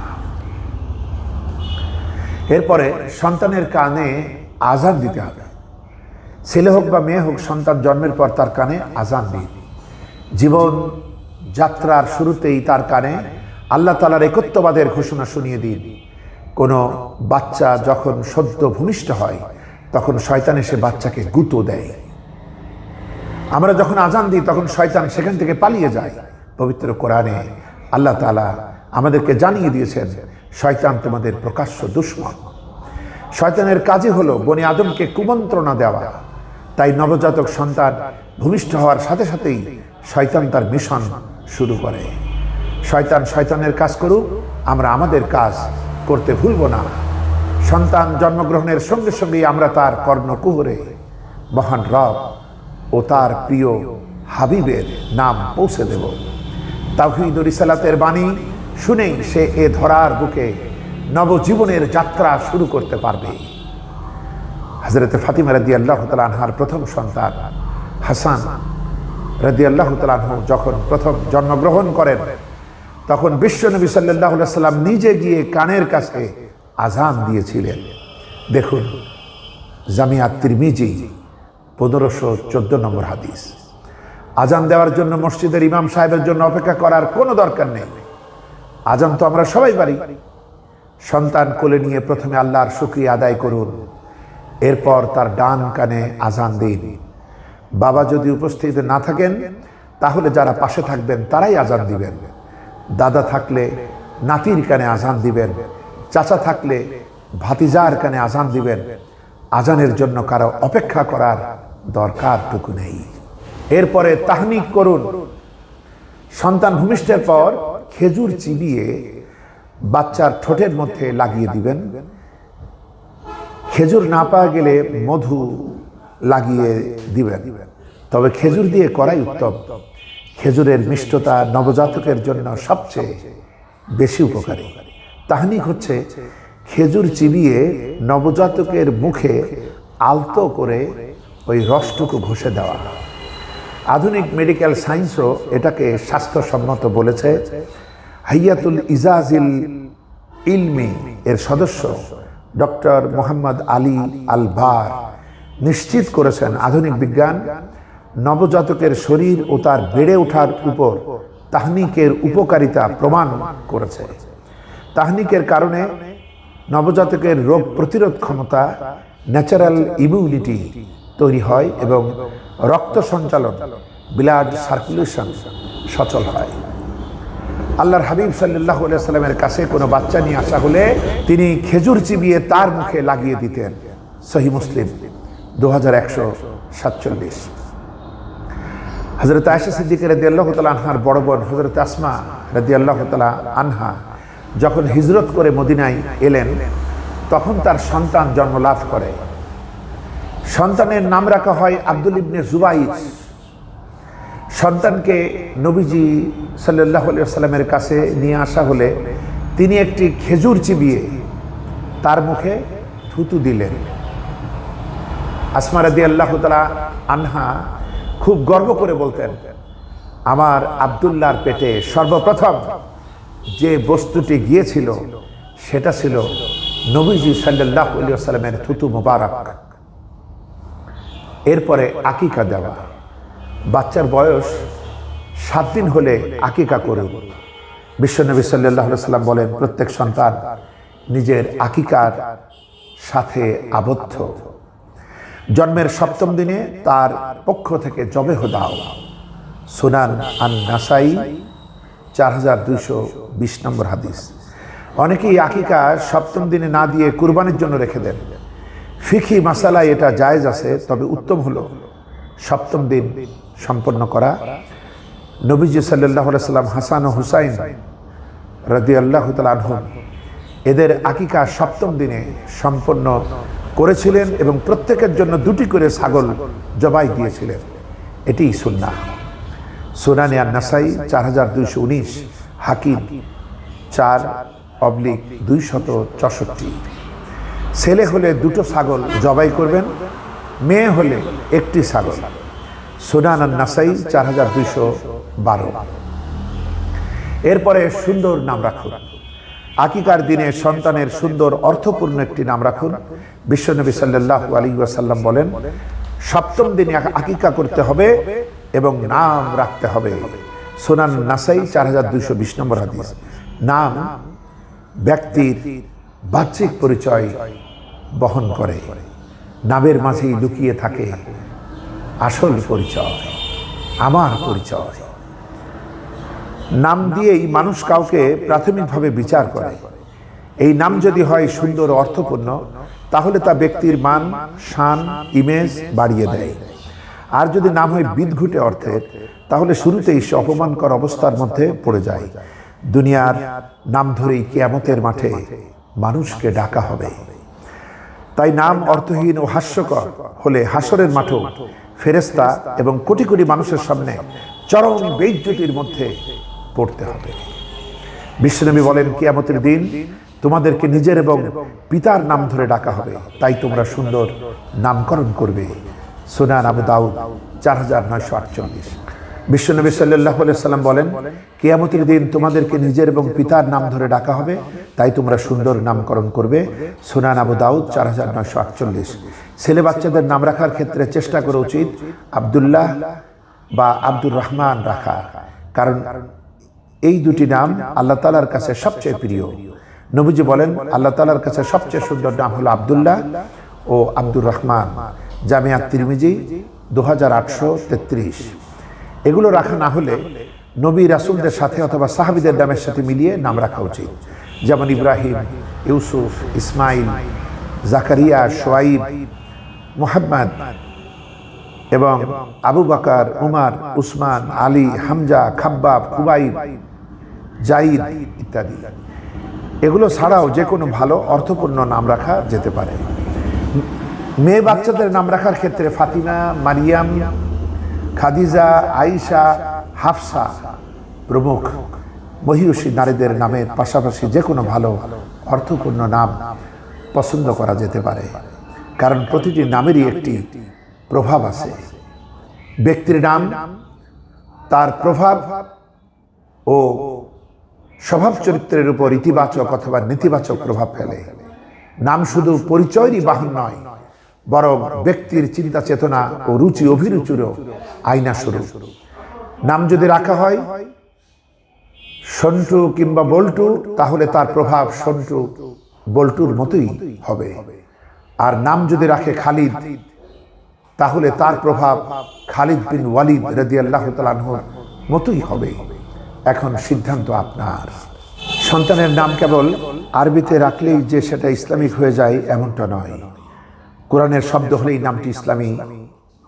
S1: এরপরে সন্তানের কানে আযান দিতে হবে। ছেলে হোক বা মেয়ে হোক, সন্তান জন্মের পর তার কানে আযান দিন। জীবন যাত্রার শুরুতেই তার কানে আল্লাহ তাআলার একত্ববাদের ঘোষণা শুনিয়ে দিন। কোনো বাচ্চা যখন সদ্য ভূমিষ্ঠ হয়, তখন শয়তান এসে বাচ্চাকে গুঁতো দেয়। আমরা যখন আযান দিই, তখন শয়তান সেখান থেকে পালিয়ে যায়। পবিত্র কোরআনে আল্লাহ তাআলা আমাদেরকে জানিয়ে দিয়েছেন, শয়তান তোমাদের প্রকাশ্য দুশমন। শয়তানের কাজই হলো বনি আদমকে কুমন্ত্রণা দেওয়া। তাই নবজাতক সন্তান ভূমিষ্ঠ হওয়ার সাথে সাথেই শয়তান তার মিশন শুরু করে। শয়তান শয়তানের কাজ করুক, আমরা আমাদের কাজ করতে ভুলব না। সন্তান জন্মগ্রহণের সঙ্গে সঙ্গেই আমরা তার কর্ণকুহরে মহান রব ও তার প্রিয় হাবিবের নাম পৌঁছে দেব। তাওহীদ ও রিসালাতের বাণী শুনেই সে এ ধরার বুকে নবজীবনের যাত্রা শুরু করতে পারবে। হযরত ফাতিমা রাদিয়াল্লাহু তাআলা আনহার প্রথম সন্তান হাসান রাদিয়াল্লাহু তাআলা আনহু যখন প্রথম জন্মগ্রহণ করেন, তখন বিশ্বনবী সাল্লাল্লাহু আলাইহি ওয়াসাল্লাম নিজে গিয়ে কানের কাছে আযান দিয়েছিলেন। দেখুন, জামিয়া তিরমিজি 1514 নম্বর হাদিস। আযান দেওয়ার জন্য মসজিদের ইমাম সাহেবের জন্য অপেক্ষা করার কোনো দরকার নেই। আযান তো আমরা সবাই পারি। সন্তান কোলে নিয়ে প্রথমে আল্লাহর শুকরিয়া আদায় করুন, এরপর তার ডান কানে আযান দিন। বাবা যদি উপস্থিত না থাকেন, তাহলে যারা পাশে থাকবেন তারাই আযান দিবেন। দাদা থাকলে নাতির কানে আযান দিবেন, চাচা থাকলে ভাতিজার কানে আযান দিবেন। আযানের জন্য কারো অপেক্ষা করার দরকারটুকু নেই। এরপরে তাহনিক করুন। সন্তান ভূমিষ্ঠের পর খেজুর চিবিয়ে বাচ্চার ঠোঁটের মধ্যে লাগিয়ে দিবেন। খেজুর না পাওয়া গেলে মধু লাগিয়ে দিবেন, তবে খেজুর দিয়ে করাই উত্তম। খেজুরের মিষ্টতা নবজাতকের জন্য সবচেয়ে বেশি উপকারী। তাহনিক হচ্ছে খেজুর চিবিয়ে নবজাতকের মুখে আলতো করে ওই রসটুকু ঘষে দেওয়া। আধুনিক মেডিকেল সায়েন্সও এটাকে স্বাস্থ্যসম্মত বলেছে। হাইয়াতুল ইজাজিল ইলমি এর সদস্য ডক্টর মোহাম্মদ আলী আল বার নিশ্চিত করেছেন, আধুনিক বিজ্ঞান নবজাতকের শরীর ও তার বেড়ে ওঠার উপর তাহনিকের উপকারিতা প্রমাণ করেছে। তাহনিকের কারণে নবজাতকের রোগ প্রতিরোধ ক্ষমতা, ন্যাচারাল ইমিউনিটি তৈরি হয় এবং রক্ত সঞ্চালন, ব্লাড সার্কুলেশন সচল হয়। আল্লাহর হাবিব সাল্লাল্লাহু আলাইহি ওয়াসাল্লামের কাছে কোনো বাচ্চা নিয়ে আসা হলে তিনি খেজুর চিবিয়ে তার মুখে লাগিয়ে দিতেন। সহিহ মুসলিম 2147। হযরত আয়েশা সিদ্দিকা রাদিয়াল্লাহু তাআলা আনহার বড় বোন হযরত আসমা রাদিয়াল্লাহু তাআলা আনহা যখন হিজরত করে মদিনায় এলেন, তখন তার সন্তান জন্ম লাভ করে। সন্তানের নাম রাখা হয় আব্দুল ইবনে জুবাইর। সন্তানকে নবীজি সাল্লাল্লাহু আলাইহি ওয়াসাল্লামের কাছে নিয়ে আসা হলে তিনি একটি খেজুর চিবিয়ে তার মুখে থুতু দিলেন। আসমা রাদিয়াল্লাহু তাআলা আনহা খুব গর্ব করে বলতেন, আমার আব্দুল্লাহর পেটে সর্বপ্রথম যে বস্তুটি গিয়েছিল সেটা ছিল নবীজি সাল্লাল্লাহু আলাইহি ওয়াসাল্লামের থুতু মুবারক। এরপরে আকিকা দেওয়া। বাচ্চার বয়স 7 দিন হলে আকিকা করুন। বিশ্বনবী সাল্লাল্লাহু আলাইহি সাল্লাম বলেন, প্রত্যেক সন্তান নিজের আকিকার সাথে আবদ্ধ। জন্মের 7ম দিনে তার পক্ষ থেকে জবেহ দাও। সুনান আন-নাসাই 4220 নম্বর হাদিস। অনেকেই আকিকা 7ম দিনে না দিয়ে কুরবানির জন্য রেখে দেন। ফিকহি মাসালায় এটা জায়েজ আছে, তবে উত্তম হলো 7ম দিন সম্পন্ন করা। নবীজি সাল্লাল্লাহু আলাইহি সাল্লাম হাসান ও হুসাইন রাদিয়াল্লাহু তাআলা আনহুম এদের আকিকা 7ম দিনে সম্পন্ন করেছিলেন এবং প্রত্যেকের জন্য 2টি করে ছাগল জবাই দিয়েছিলেন। এটিই সুন্নাহ। সুনানে আন-নাসাই 4219, হাকিম 4/264। ছেলে হলে 2টো ছাগল জবাই করবেন, মেয়ে হলে 1টি ছাগল। সুনান আন-নাসাই 4212। এরপরে সুন্দর নাম রাখুন। আকিকার দিনে সন্তানের সুন্দর অর্থপূর্ণ একটি নাম রাখুন। বিশ্বনবী সাল্লাল্লাহু আলাইহি ওয়াসাল্লাম বলেন, 7ম দিনে আকিকা করতে হবে এবং নাম রাখতে হবে। সুনান নাসাই 4220 নম্বর হাদিস। নাম ব্যক্তির বাহ্যিক পরিচয় বহন করে, নামের মাঝেই লুকিয়ে থাকে আসল পরিচয়, আমার পরিচয়। নাম দিয়েই মানুষ কাউকে প্রাথমিকভাবে বিচার করে। এই নাম যদি হয় সুন্দর অর্থপূর্ণ, তাহলে তা ব্যক্তির মান, শান, ইমেজ বাড়িয়ে দেয়। আর যদি নাম হয় বিদঘুটে অর্থের, তাহলে শুরুতেই সে অপমানকর অবস্থার মধ্যে পড়ে যায়। দুনিয়ার নাম ধরেই কিয়ামতের মাঠে মানুষকে ডাকা হবে। তাই নাম অর্থহীন ও হাস্যকর হলে হাসরের মাঠেও ফেরেশতা এবং কোটি কোটি মানুষের সামনে চরম বেইজ্জতির মধ্যে পড়তে হবে। বিশ্বনবী বলেন, কিয়ামতের দিন তোমাদেরকে নিজের এবং পিতার নাম ধরে ডাকা হবে, তাই তোমরা সুন্দর নামকরণ করবে। সুনান আবু দাউদ 4948। বিশ্বনবী সাল্লাল্লাহু আলাইহি সাল্লাম বলেন, কিয়ামতের দিন তোমাদেরকে নিজের এবং পিতার নাম ধরে ডাকা হবে, তাই তোমরা সুন্দর নামকরণ করবে। সুনান আবু দাউদ 4948। ছেলে বাচ্চাদের নাম রাখার ক্ষেত্রে চেষ্টা করা উচিত আব্দুল্লাহ বা আব্দুর রহমান রাখা, কারণ এই 2টি নাম আল্লাহ তাআলার কাছে সবচেয়ে প্রিয়। নবীজি বলেন, আল্লাহ তাআলার কাছে সবচেয়ে সুন্দর নাম হলো আব্দুল্লাহ ও আব্দুর রহমান। জামিয়া তিরমিজি 2833। এগুলো রাখা না হলে নবী রাসূলদের সাথে অথবা সাহাবীদের নামের সাথে মিলিয়ে নাম রাখা উচিত। যেমন ইব্রাহিম, ইউসুফ, ইসমাইল, জাকারিয়া, শোয়াইব, মুহাম্মদ এবং আবু বকর, উমর, উসমান, আলী, হামজা, খাব্বাব, খুবাইব, জাইদ ইত্যাদি। এগুলো ছাড়াও যে কোনো ভালো অর্থপূর্ণ নাম রাখা যেতে পারে। মেয়ে বাচ্চাদের নাম রাখার ক্ষেত্রে ফাতিমা, মারিয়াম, খাদিজা, আয়েশা, হাফসা প্রমুখ মহিয়সী নারীদের নামের পাশাপাশি যে কোনো ভালো অর্থপূর্ণ নাম পছন্দ করা যেতে পারে, কারণ প্রতিটি নামেরই একটি প্রভাব আছে। ব্যক্তির নাম তার প্রভাব ও স্বভাব চরিত্রের উপর ইতিবাচক অথবা নেতিবাচক প্রভাব ফেলে। নাম শুধু পরিচয়েরই বাহন নয়, বরং ব্যক্তির চিন্তা চেতনা ও রুচি অভিরুচিরও আয়না স্বরূপ। নাম যদি রাখা হয় সন্টু কিংবা বল্টু, তাহলে তার প্রভাব সন্টু বল্টুর মতোই হবে। আর নাম যদি রাখে খালিদ, তাহলে তার প্রভাব খালিদ বিন ওয়ালিদ রাদিয়াল্লাহু তাআলা আনহুর মতোই হবে। এখন সিদ্ধান্ত আপনার। সন্তানের নাম কেবল আরবিতে রাখলেই যে সেটা ইসলামিক হয়ে যায় এমনটা নয়। কোরআনের শব্দ হলেই নামটি ইসলামী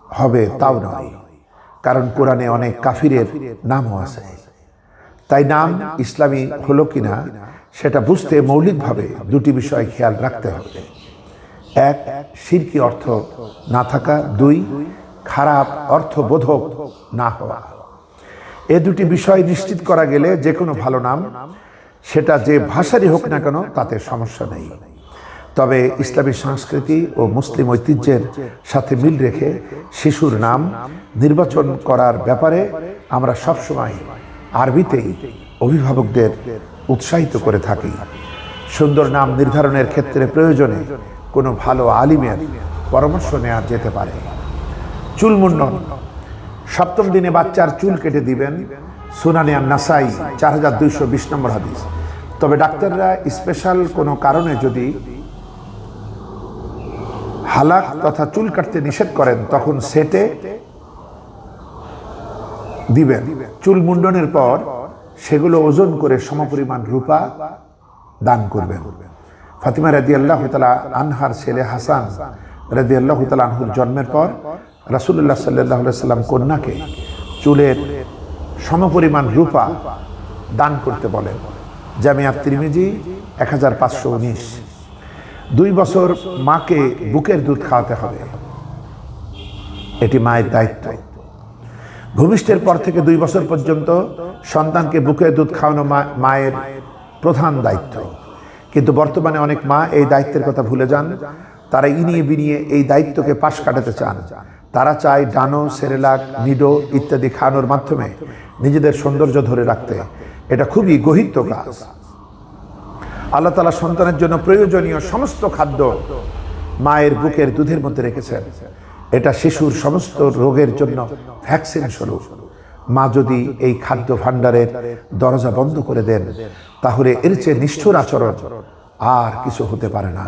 S1: হবে তাও নয়, কারণ কোরআনে অনেক কাফিরের নামও আছে। তাই নাম ইসলামী হলো কিনা সেটা বুঝতে মৌলিকভাবে 2টি বিষয় খেয়াল রাখতে হবে। 1, শিরকি অর্থ না থাকা। 2, খারাপ অর্থবোধক না হওয়া। এই 2টি বিষয় নিশ্চিত করা গেলে যে কোনো ভালো নাম, সেটা যে ভাষারই হোক না কেন, তাতে সমস্যা নেই। তবে ইসলামী সংস্কৃতি ও মুসলিম ঐতিহ্যের সাথে মিল রেখে শিশুর নাম নির্বাচন করার ব্যাপারে আমরা সবসময় আরবিতেই অভিভাবকদের উৎসাহিত করে থাকি। সুন্দর নাম নির্ধারণের ক্ষেত্রে প্রয়োজনে কোনো ভালো আলিমের পরামর্শ নেওয়া যেতে পারে। চুল মুন্ডন সপ্তম দিনে বাচ্চার চুল কেটে দিবেন, সুনানে আন-নাসাই 4220 নম্বর হাদিস। তবে ডাক্তাররা স্পেশাল কোনো কারণে যদি হালাক তথা চুল কাটতে নিষেধ করেন তখন সেটে দিবেন। চুল মুন্ডনের পর সেগুলো ওজন করে সমপরিমাণ রূপা দান করবেন। ফাতিমা রাদিয়াল্লাহু তাআলা আনহার ছেলে হাসান রাদিয়াল্লাহু তাআলা আনহুর জন্মের পর রাসূলুল্লাহ সাল্লাল্লাহু আলাইহি সাল্লাম কন্যাকে চুলের সমপরিমাণ রূপা দান করতে বলেন। জামিয়া তিরমিজি 1519। 2 বছর মাকে বুকের দুধ খাওয়াতে হবে, এটি মায়ের দায়িত্ব। ভূমিষ্ঠের পর থেকে 2 বছর পর্যন্ত সন্তানকে বুকের দুধ খাওয়ানো মায়ের প্রধান দায়িত্ব। কিন্তু বর্তমানে অনেক মা এই দায়িত্বের কথা ভুলে যান। তারা ইনিয়ে বিনিয়ে এই দায়িত্বকে পাশ কাটাতে চান। তারা চায় ডানো, সেরেলাক, নিডো ইত্যাদি খাওয়ানোর মাধ্যমে নিজেদের সৌন্দর্য ধরে রাখতে। এটা খুবই গহীত্য কাজ। আল্লাহ তাআলা সন্তানের জন্য প্রয়োজনীয় সমস্ত খাদ্য মায়ের বুকের দুধের মধ্যে রেখেছেন। এটা শিশুর সমস্ত রোগের জন্য ভ্যাকসিন স্বরূপ। মা যদি এই খাদ্য ভাণ্ডারের দরজা বন্ধ করে দেন তাহলে এর চেয়ে নিষ্ঠুর আচরণ আর কিছু হতে পারে না।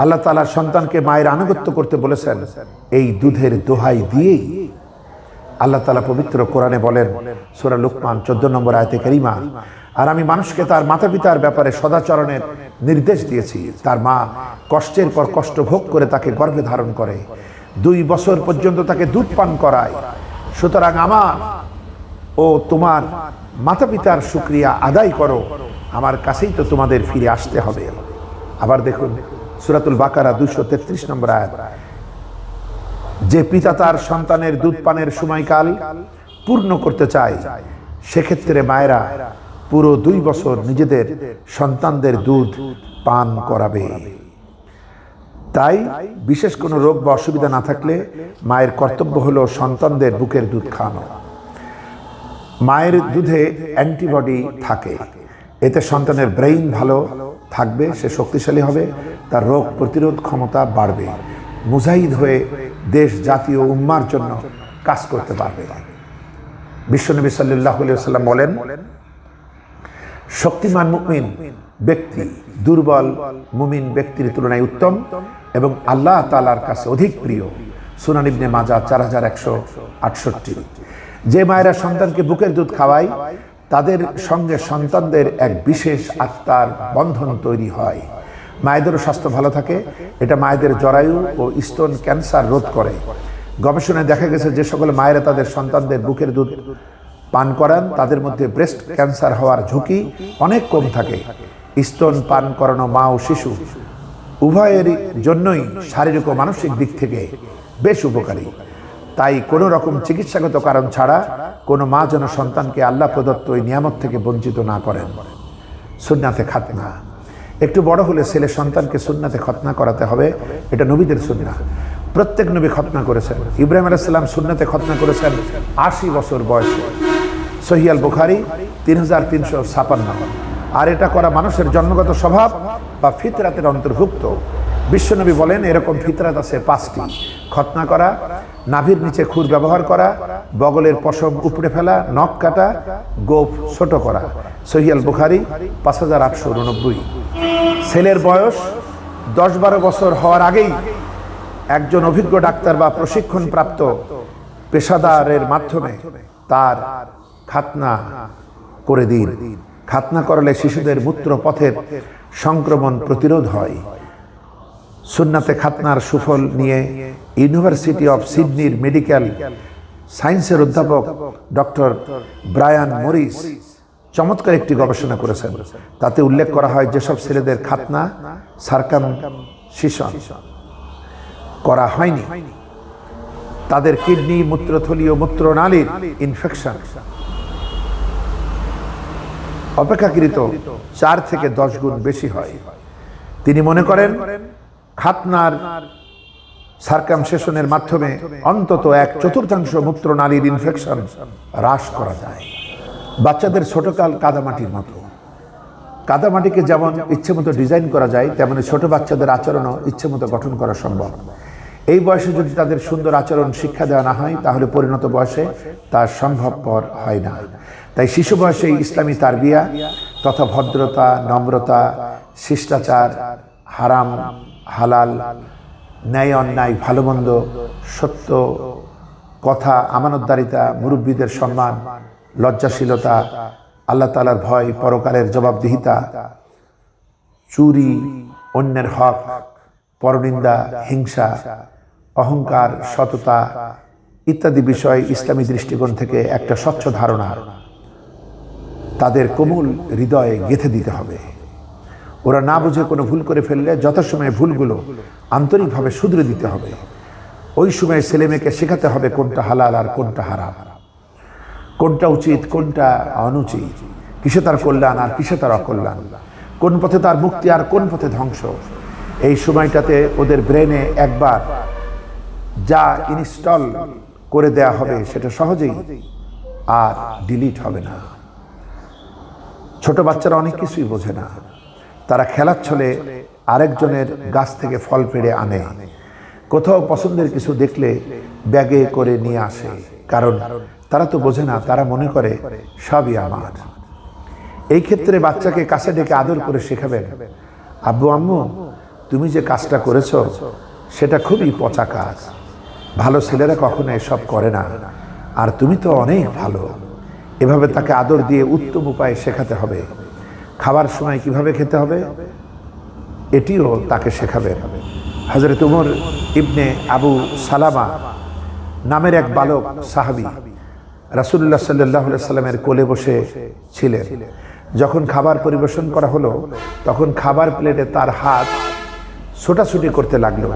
S1: আল্লাহ তাআলা সন্তানকে মায়ের আনুগত্য করতে বলেছেন এই দুধের দোহাই দিয়েই। আল্লাহ তাআলা পবিত্র কোরআনে বলেন, সূরা লুকমান 14 নম্বর আয়াতে কারিমা, আর আমি মানুষকে তার মাতা পিতার ব্যাপারে সদাচরণের নির্দেশ দিয়েছি। তার মা কষ্টের পর কষ্ট ভোগ করে তাকে গর্ভে ধারণ করে, 2 বছর পর্যন্ত তাকে দুধ পান করায়। সুতরাং আমার ও তোমার মাতা পিতার শুকরিয়া আদায় করো, আমার কাছেই তো তোমাদের ফিরে আসতে হবে। আবার দেখুন সূরাতুল বাকারা 233 নম্বর আয়াত, যে পিতা তার সন্তানের দুধ পানের সময়কাল পূর্ণ করতে চায় সেক্ষেত্রে মায়েরা পুরো 2 বছর নিজেদের সন্তানদের দুধ পান করাবে। তাই বিশেষ কোনো রোগ বা অসুবিধা না থাকলে মায়ের কর্তব্য হলো সন্তানদের বুকের দুধ খাওয়ানো। মায়ের দুধে অ্যান্টিবডি থাকে, এতে সন্তানের ব্রেইন ভালো থাকবে, সে শক্তিশালী হবে, তার রোগ প্রতিরোধ ক্ষমতা বাড়বে, মুজাহিদ হয়ে দেশ, জাতীয় উম্মার জন্য কাজ করতে পারবে। বিশ্বনবী সাল্লাল্লাহু আলাইহি ওয়াসাল্লাম বলেন, শক্তিমান মুমিন ব্যক্তি দুর্বল মুমিন ব্যক্তির তুলনায় উত্তম এবং আল্লাহ তাআলার কাছে অধিক প্রিয়। সুনান ইবনে মাজাহ 4168। যে মায়েরা সন্তানকে বুকের দুধ খাওয়ায় তাদের সঙ্গে সন্তানদের এক বিশেষ আত্মার বন্ধন তৈরি হয়। মায়েদেরও স্বাস্থ্য ভালো থাকে। এটা মায়েদের জরায়ু ও স্তন ক্যান্সার রোধ করে। গবেষণায় দেখা গেছে যে সকল মায়েরা তাদের সন্তানদের বুকের দুধ পান করান তাদের মধ্যে ব্রেস্ট ক্যান্সার হওয়ার ঝুঁকি অনেক কম থাকে। স্তন পান করানো মা ও শিশু উভয়ের জন্যই শারীরিক ও মানসিক দিক থেকে বেশ উপকারী। তাই কোনো রকম চিকিৎসাগত কারণ ছাড়া কোনো মা যেন সন্তানকে আল্লাহ প্রদত্ত এই নিয়ামত থেকে বঞ্চিত না করেন। সুন্নাতে খাতনা, একটু বড় হলে ছেলে সন্তানকে সুন্নাতে খতনা করাতে হবে, এটা নবীদের সুন্নাহ। প্রত্যেক নবী খতনা করেছেন। ইব্রাহিম আলাইহিস সালাম সুন্নাতে খতনা করেছেন 80 বছর বয়সে। সহিহ আল বুখারী 3356। আর এটা করা মানুষের জন্মগত স্বভাব বা ফিতরাতের অন্তর্ভুক্ত। বিশ্বনবী বলেন এরকম ফিতরাত আছে 5টি: খতনা করা, নাভির নিচে খুর ব্যবহার করা, বগলের পশম উপড়ে ফেলা, নখ কাটা, গোঁফ ছোট করা। সহিহ আল বুখারী 5889। ছেলের বয়স 10-12 বছর হওয়ার আগেই একজন অভিজ্ঞ ডাক্তার বা প্রশিক্ষণপ্রাপ্ত পেশাদারের মাধ্যমে তার খাতনা করে দিন। খাতনা করলে শিশুদের মূত্রপথের সংক্রমণ প্রতিরোধ হয়। সুন্নাতে খাতনার সুফল নিয়ে ইউনিভার্সিটি অফ সিডনির মেডিকেল সায়েন্সের অধ্যাপক ডক্টর ব্রায়ান মরিস চমৎকার একটি গবেষণা করেছেন। তাতে উল্লেখ করা হয় যেসব ছেলেদের খাতনা সার্কামসিশন করা হয়নি তাদের কিডনি, মূত্রথলি ও মূত্রনালীর ইনফেকশন অপেক্ষাকৃত 4 থেকে 10 গুণ বেশি হয়। তিনি মনে করেন খাতনার সার্কামসিশনের মাধ্যমে অন্তত 1/4 মূত্রনালীর ইনফেকশন হ্রাস করা যায়। বাচ্চাদের ছোটকাল কাদামাটির মতো। কাদামাটিকে যেমন ইচ্ছে মতো ডিজাইন করা যায় তেমনি ছোট বাচ্চাদের আচরণও ইচ্ছে মতো গঠন করা সম্ভব। এই বয়সে যদি তাদের সুন্দর আচরণ শিক্ষা দেওয়া না হয় তাহলে পরিণত বয়সে তা সম্ভবপর হয় না। তাই শিশু বয়সে ইসলামী তারবিয়া তথা ভদ্রতা, নম্রতা, শিষ্টাচার, হারাম হালাল, ন্যায় অন্যায়, ভালো মন্দ, সত্য কথা, আমানতদারিতা, মুরব্বীদের সম্মান, লজ্জাশীলতা, আল্লাহ তাআলার ভয়, পরকালের জবাবদিহিতা, চুরি, অন্যের হক, পরনিন্দা, হিংসা, অহংকার, সততা ইত্যাদি বিষয় ইসলামী দৃষ্টিকোণ থেকে একটা স্বচ্ছ ধারণা তাদের কোমল হৃদয়ে গেঁথে দিতে হবে। ওরা না বুঝে কোনো ভুল করে ফেললে যথাসময়ে ভুলগুলো আন্তরিকভাবে শুধরে দিতে হবে। ওই সময় ছেলেমেয়েকে শেখাতে হবে কোনটা হালাল আর কোনটা হারাম, কোনটা উচিত কোনটা অনুচিত, কিসে তার কল্যাণ আর কিসে তার অকল্যাণ, কোন পথে তার মুক্তি আর কোন পথে ধ্বংস। এই সময়টাতে ওদের ব্রেনে একবার যা ইনস্টল করে দেয়া হবে সেটা সহজেই আর ডিলিট হবে না। ছোট বাচ্চারা অনেক কিছুই বোঝে না, তারা খেলার ছলে আরেকজনের গাছ থেকে ফল পেড়ে আনে, কোথাও পছন্দের কিছু দেখলে ব্যাগে করে নিয়ে আসে, কারণ তারা তো বোঝে না, তারা মনে করে সবই আমার। এই ক্ষেত্রে বাচ্চাকে কাছে ডেকে আদর করে শেখাবেন, আব্বু আম্মু তুমি যে কাজটা করেছো সেটা খুবই পচা কাজ, ভালো ছেলেরা কখনো এসব করে না, আর তুমি তো অনেক ভালো। এভাবে তাকে আদর দিয়ে উত্তম উপায়ে শেখাতে হবে। খাবার সময় কিভাবে খেতে হবে এটিও তাকে শেখাবেন। হযরত উমর ইবনে আবু সালামা নামের এক বালক সাহাবী রাসূলুল্লাহ সাল্লাল্লাহু আলাইহি সাল্লামের কোলে বসে ছিলেন। যখন খাবার পরিবেশন করা হলো তখন খাবার প্লেটে তার হাত ছোটাছুটি করতে লাগলো,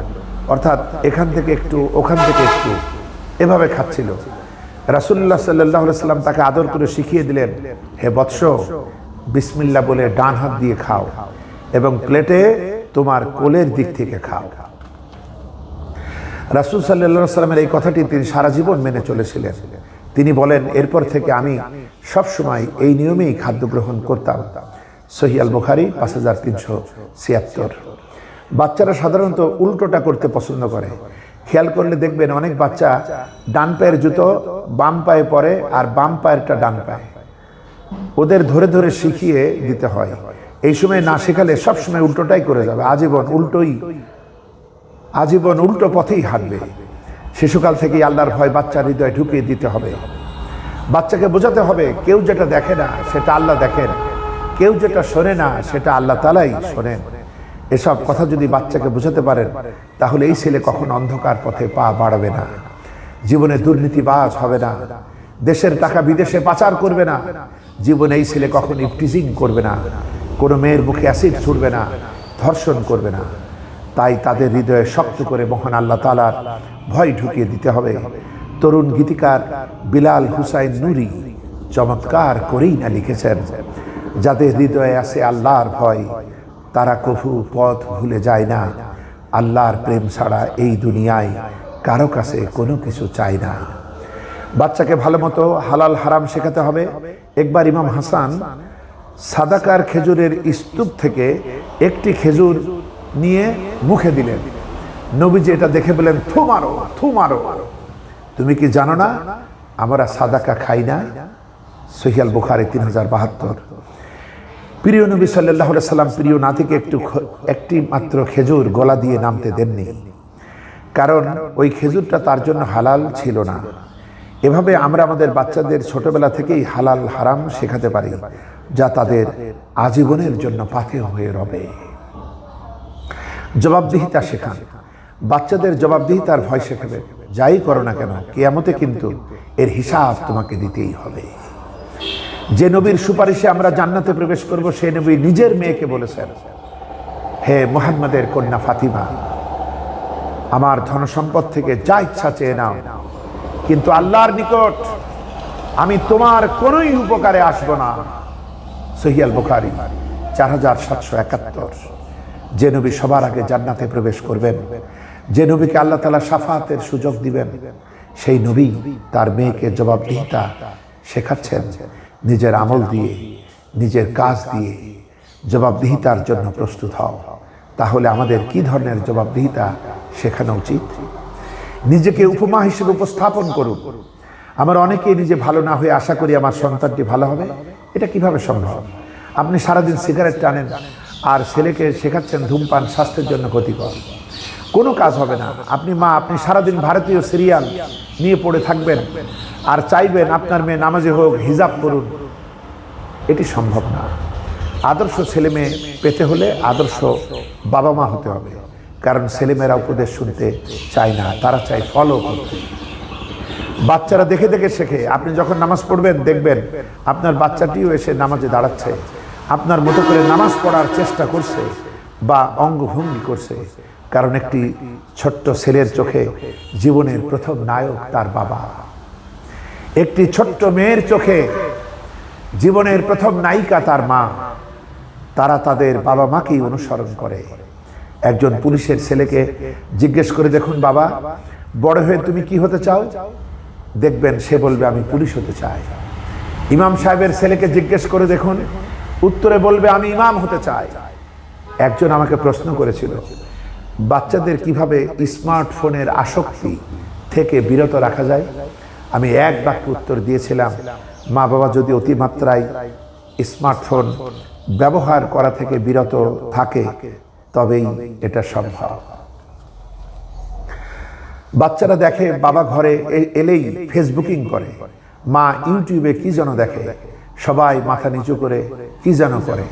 S1: অর্থাৎ এখান থেকে একটু ওখান থেকে একটু এভাবে খাচ্ছিল। রাসূলুল্লাহ সাল্লাল্লাহু আলাইহি সাল্লাম তাকে আদর করে শিখিয়ে দিলেন, হে বৎস, বিসমিল্লাহ বলে ডান হাত দিয়ে খাও এবং প্লেটে তোমার কোলের দিক থেকে খাও। রাসূল সাল্লাল্লাহু আলাইহি সাল্লামের এই কথাটি তিনি সারা জীবন মেনে চলেছিলেন। তিনি বলেন, এরপর থেকে আমি সব সময় এই নিয়মেই খাদ্য গ্রহণ করতাম। সহিহ আল বুখারী 5376। বাচ্চারা সাধারণত উল্টোটা করতে পছন্দ করে। খেয়াল করলে দেখবেন অনেক বাচ্চা ডান পায়ের জুতো বাম পায়ে পরে আর বাম পায়েরটা ডান পায়ে। ওদের ধরে ধরে শিখিয়ে দিতে হয়। এই সময় না শেখালে সবসময় উল্টোটাই করে যাবে, আজীবন উল্টো পথেই হাঁটবে। শিশুকাল থেকেই আল্লাহর ভয় বাচ্চার হৃদয়ে ঢুকিয়ে দিতে হবে। বাচ্চাকে বোঝাতে হবে কেউ যেটা দেখে না সেটা আল্লাহ দেখেন, কেউ যেটা শোনে না সেটা আল্লাহ তাআলাই শোনেন। এসব কথা যদি বাচ্চাকে বোঝাতে পারেন তাহলে এই ছেলে কখনো অন্ধকার পথে পা বাড়াবে না, জীবনে দুর্নীতিবাজ হবে না, দেশের টাকা বিদেশে পাচার করবে না, জীবনে এই ছেলে কখনো ইফটিজিং করবে না, কোনো মেয়ের মুখে অ্যাসিড ছুড়বে না, ধর্ষণ করবে না। তাই তাদের হৃদয়ে শক্ত করে মহান আল্লাহ তাআলার ভয় ঢুকিয়ে দিতে হবে। তরুণ গীতিকার বিলাল হুসাইন নুরি চমৎকার করেই না লিখেছেন, যাদের হৃদয়ে আছে আল্লাহর ভয় তারা কভু পথ ভুলে যায় না, আল্লাহর প্রেম ছাড়া এই দুনিয়ায় কারো কাছে কোনো কিছু চায় না। বাচ্চাকে ভালো মতো হালাল হারাম শেখাতে হবে। একবার ইমাম হাসান সাদাকার খেজুরের স্তূপ থেকে একটি খেজুর নিয়ে মুখে দিলেন। নবীজি এটা দেখে বলেন, থু মারো, থু মারো, তুমি কি জানো না আমরা সাদাকা খাই না? সহিহ আল বুখারী 3072। প্রিয় নবী সাল্লাল্লাহু আলাইহি সাল্লাম প্রিয় নাতিকে একটি মাত্র খেজুর গলা দিয়ে নামতে দেননি, কারণ ওই খেজুরটা তার জন্য হালাল ছিল না। এভাবে আমরা আমাদের বাচ্চাদের ছোটবেলা থেকেই হালাল হারাম শেখাতে পারি, যা তাদের আজীবনের জন্য পাথেয় হয়ে রবে। জবাবদিহিতা শেখান, বাচ্চাদের জবাবদিহিতার ভয় শেখাবে। যাই করো না কেন কিয়ামতে কিন্তু এর হিসাব তোমাকে দিতেই হবে। যে নবীর সুপারিশে আমরা জান্নাতে প্রবেশ করব সে নবী নিজের মেয়েকে বলেছেন, হে মুহাম্মাদের কন্যা ফাতিমা, আমার ধনসম্পদ থেকে যা ইচ্ছা চেয়ে নাও, কিন্তু আল্লাহর নিকট আমি তোমার কোনোই উপকারে আসব না। সহিহ আল বুখারী 4771। যে নবী সবার আগে জান্নাতে প্রবেশ করবেন, যে নবীকে আল্লাহ তাআলা শাফাতের সুযোগ দিবেন, সেই নবী তার মেয়েকে জবাবদিহিতা শেখাচ্ছেন। নিজের আমল দিয়ে, নিজের কাজ দিয়ে জবাবদিহিতার জন্য প্রস্তুত হও। তাহলে আমাদের কি ধরনের জবাবদিহিতা শেখানো উচিত? নিজেকে উপমা হিসেবে উপস্থাপন করুন। আমার অনেকেই নিজে ভালো না হয়ে আশা করি আমার সন্তানটি ভালো হবে। এটা কিভাবে সম্ভব? আপনি সারাদিন সিগারেট টানেন আর ছেলেকে শেখাচ্ছেন ধূমপান স্বাস্থ্যের জন্য ক্ষতিকর। কোনো কাজ হবে না। আপনি মা, আপনি সারাদিন ভারতীয় সিরিয়াল নিয়ে পড়ে থাকবেন আর চাইবেন আপনার মেয়ে নামাজে হোক, হিজাব করুন। এটি সম্ভব না। আদর্শ ছেলে মেয়ে পেতে হলে আদর্শ বাবা মা হতে হবে। কারণ ছেলেমেয়েরা উপদেশ শুনতে চায় না, তারা চায় ফলো করতে। বাচ্চারা দেখে দেখে শেখে। আপনি যখন নামাজ পড়বেন দেখবেন আপনার বাচ্চাটিও এসে নামাজে দাঁড়াচ্ছে, আপনার মতো করে নামাজ পড়ার চেষ্টা করছে বা অঙ্গভঙ্গি করছে। কারণ একটি ছোট্ট ছেলের চোখে জীবনের প্রথম নায়ক তার বাবা। একটি ছোট্ট মেয়ের চোখে জীবনের প্রথম নায়িকা তার মা। তারা তাদের বাবা মাকেই অনুসরণ করে। একজন পুলিশের ছেলেকে জিজ্ঞেস করে দেখুন, বাবা বড় হয়ে তুমি কি হতে চাও? দেখবেন সে বলবে আমি পুলিশ হতে চাই। ইমাম সাহেবের ছেলেকে জিজ্ঞেস করে দেখুন, উত্তরে বলবে আমি ইমাম হতে চাই। একজন আমাকে প্রশ্ন করেছিল, বাচ্চাদের কিভাবে স্মার্টফোনের আসক্তি থেকে বিরত রাখা যায়? আমি এক বাক্যে উত্তর দিয়েছিলাম, মা বাবা যদি অতিমাত্রায় স্মার্টফোন ব্যবহার করা থেকে বিরত থাকে তবেই এটা সম্ভব। বাচ্চারা দেখে বাবা ঘরে এলেই ফেসবুকিং করে, মা ইউটিউবে কি যেন দেখে, সবাই মাথা নিচু করে কি যেন করে।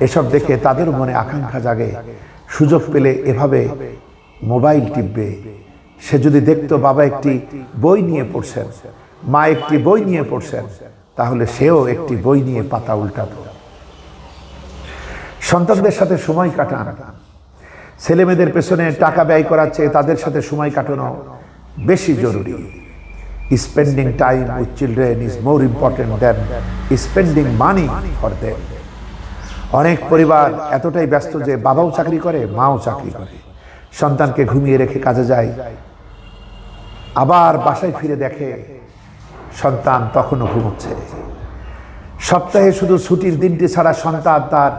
S1: এসব দেখে তাদের মনে আকাঙ্ক্ষা জাগে, সুযোগ পেলে এভাবে মোবাইল টিপবে। সে যদি দেখতো বাবা একটি বই নিয়ে পড়ছেন, মা একটি বই নিয়ে পড়ছেন, তাহলে সেও একটি বই নিয়ে পাতা উল্টাতো। সন্তানদের সাথে সময় কাটান। ছেলে মেয়েদের পেছনে টাকা ব্যয় করার চেয়ে তাদের সাথে সময় কাটানো বেশি জরুরি। Spending time with children is more important than spending money for them. অনেক পরিবার এতটাই ব্যস্ত যে বাবাও চাকরি করে, মাও চাকরি করে, সন্তানকে ঘুমিয়ে রেখে কাজে যায়, আবার বাসায় ফিরে দেখে সন্তান তখনও ঘুমোচ্ছে। সপ্তাহে শুধু ছুটির দিনটি ছাড়া সন্তান তার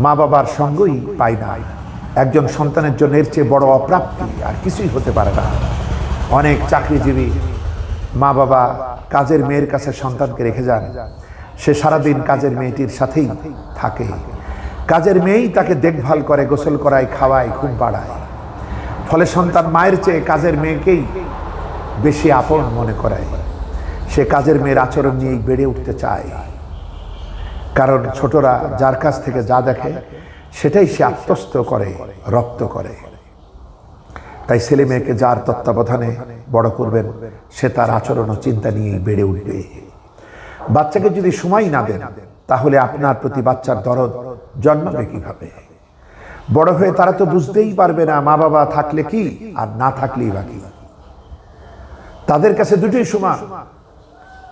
S1: মা বাবার সঙ্গই পায় না। একজন সন্তানের জন্য এর চেয়ে বড় অপ্রাপ্তি আর কিছুই হতে পারে না। অনেক চাকরিজীবী মা বাবা কাজের মেয়ের কাছে সন্তানকে রেখে যান। সে সারাদিন কাজের মেয়েটির সাথেই থাকে। কাজের মেয়েই তাকে দেখভাল করে, গোসল করায়, খাওয়ায়, ঘুম পাড়ায়। ফলে সন্তান মায়ের চেয়ে কাজের মেয়েকেই বেশি আপন মনে করায়। সে কাজের মেয়ের আচরণ নিয়েই বেড়ে উঠতে চায়। কারণ ছোটরা যার কাছ থেকে যা দেখে সেটাই সে আত্মস্থ করে, রপ্ত করে। তাই ছেলে মেয়েকে যার তত্ত্বাবধানে বড় করবেন সে তার আচরণ ও চিন্তা নিয়েই বেড়ে উঠবে। বাচ্চাকে যদি সময় না দেন তাহলে আপনার প্রতি বাচ্চার দরদ জন্মাবে কিভাবে? বড় হয়ে তারা তো বুঝতেই পারবে না মা বাবা থাকলে কি আর না থাকলেই বাকি। তাদের কাছে দুটোই সমান,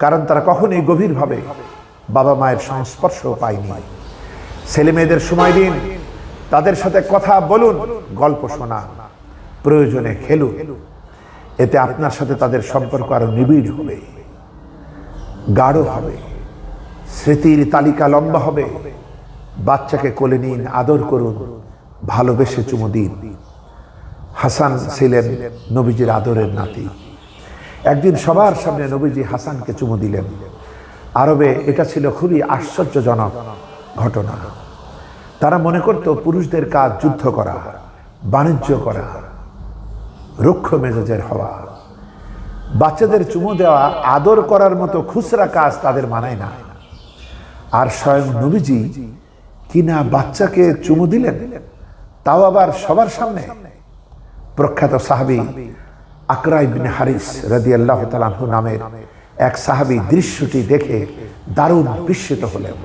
S1: কারণ তারা কখনোই গভীরভাবে বাবা মায়ের সংস্পর্শ পায়নি। ছেলে মেয়েদের সময় দিন, তাদের সাথে কথা বলুন, গল্প শোনান, প্রয়োজনে খেলুন। এতে আপনার সাথে তাদের সম্পর্ক আরো নিবিড় হবে, গাঢ় হবে, স্মৃতির তালিকা লম্বা হবে। বাচ্চাকে কোলে নিন, আদর করুন, ভালোবেসে চুমু দিন। হাসান ছিলেন নবীজির আদরের নাতি। একদিন সবার সামনে নবীজি হাসানকে চুমু দিলেন। আরবে এটা ছিল খুবই আশ্চর্যজনক ঘটনা। তারা মনে করত পুরুষদের কাজ যুদ্ধ করা, বাণিজ্য করা, রুক্ষ মেজাজের হওয়া। বাচ্চাদের চুমু দেওয়া আদর করার মতো খুচরা কাজ তাদের মানায় না। আর স্বয়ং নবীজি কিনা বাচ্চাকে চুমু দিলেন, তাও আবার সবার সামনে। প্রখ্যাত সাহাবী আকরা ইবনে হারিস রাদিয়াল্লাহু তাআলা আনহু নামের এক সাহাবী দৃশ্যটি দেখে দারুণ বিস্মিত হলেন।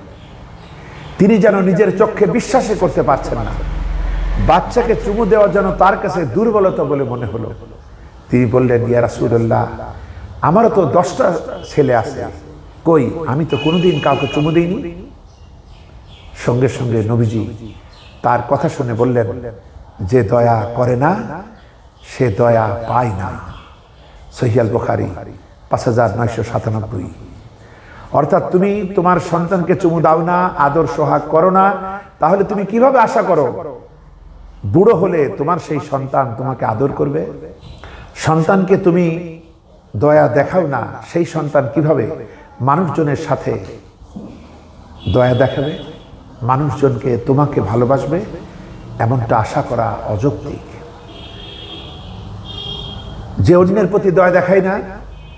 S1: তিনি যেন নিজের চোখে বিশ্বাসই করতে পারছেন না। বাচ্চাকে চুমু দেওয়া যেন তার কাছে দুর্বলতা বলে মনে হলো। তিনি বললেন, ইয়া রাসূলুল্লাহ, আমারও তো 10টা ছেলে আছে, কই আমি তো কোনোদিন কাউকে চুমু দিইনি। সঙ্গে সঙ্গে নবীজি তার কথা শুনে বললেন, যে দয়া করে না সে দয়া পায় না। সহিহ আল বুখারী 5997। অর্থাৎ তুমি তোমার সন্তানকে চুমু দাও না, আদর সোহাগ করো না, তাহলে তুমি কিভাবে আশা করো বুড়ো হলে তোমার সেই সন্তান তোমাকে আদর করবে? সন্তানকে তুমি দয়া দেখাও না, সেই সন্তান কিভাবে মানুষজনের সাথে দয়া দেখাবে, মানুষজনকে তোমাকে ভালোবাসবে, এমনটা আশা করা অযৌক্তিক। যে অন্যের প্রতি দয়া দেখায় না,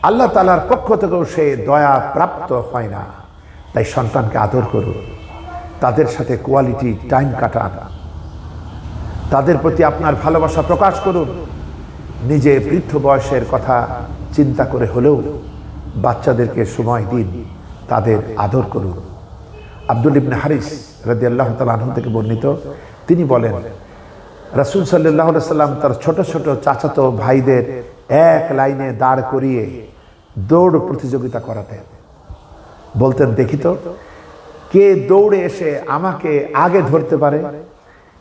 S1: আল্লাহ তাআলার পক্ষ থেকেও সে দয়া প্রাপ্ত হয় না। তাই সন্তানকে আদর করুন, তাদের সাথে কোয়ালিটি টাইম কাটান, তাদের প্রতি আপনার ভালোবাসা প্রকাশ করুন। নিজে বৃদ্ধ বয়সের কথা চিন্তা করে হলেও বাচ্চাদেরকে সময় দিন, তাদের আদর করুন। আব্দুল ইবনে হারিস রাদিয়াল্লাহু তাআলা আনহু থেকে বর্ণিত, তিনি বলেন রাসূল সাল্লাল্লাহু আলাইহি সাল্লাম তার ছোট ছোট চাচাতো ভাইদের এক লাইনে দাঁড় করিয়ে দৌড় প্রতিযোগিতা করাতেন। বলতেন, দেখি তো কে দৌড়ে এসে আমাকে আগে ধরতে পারে।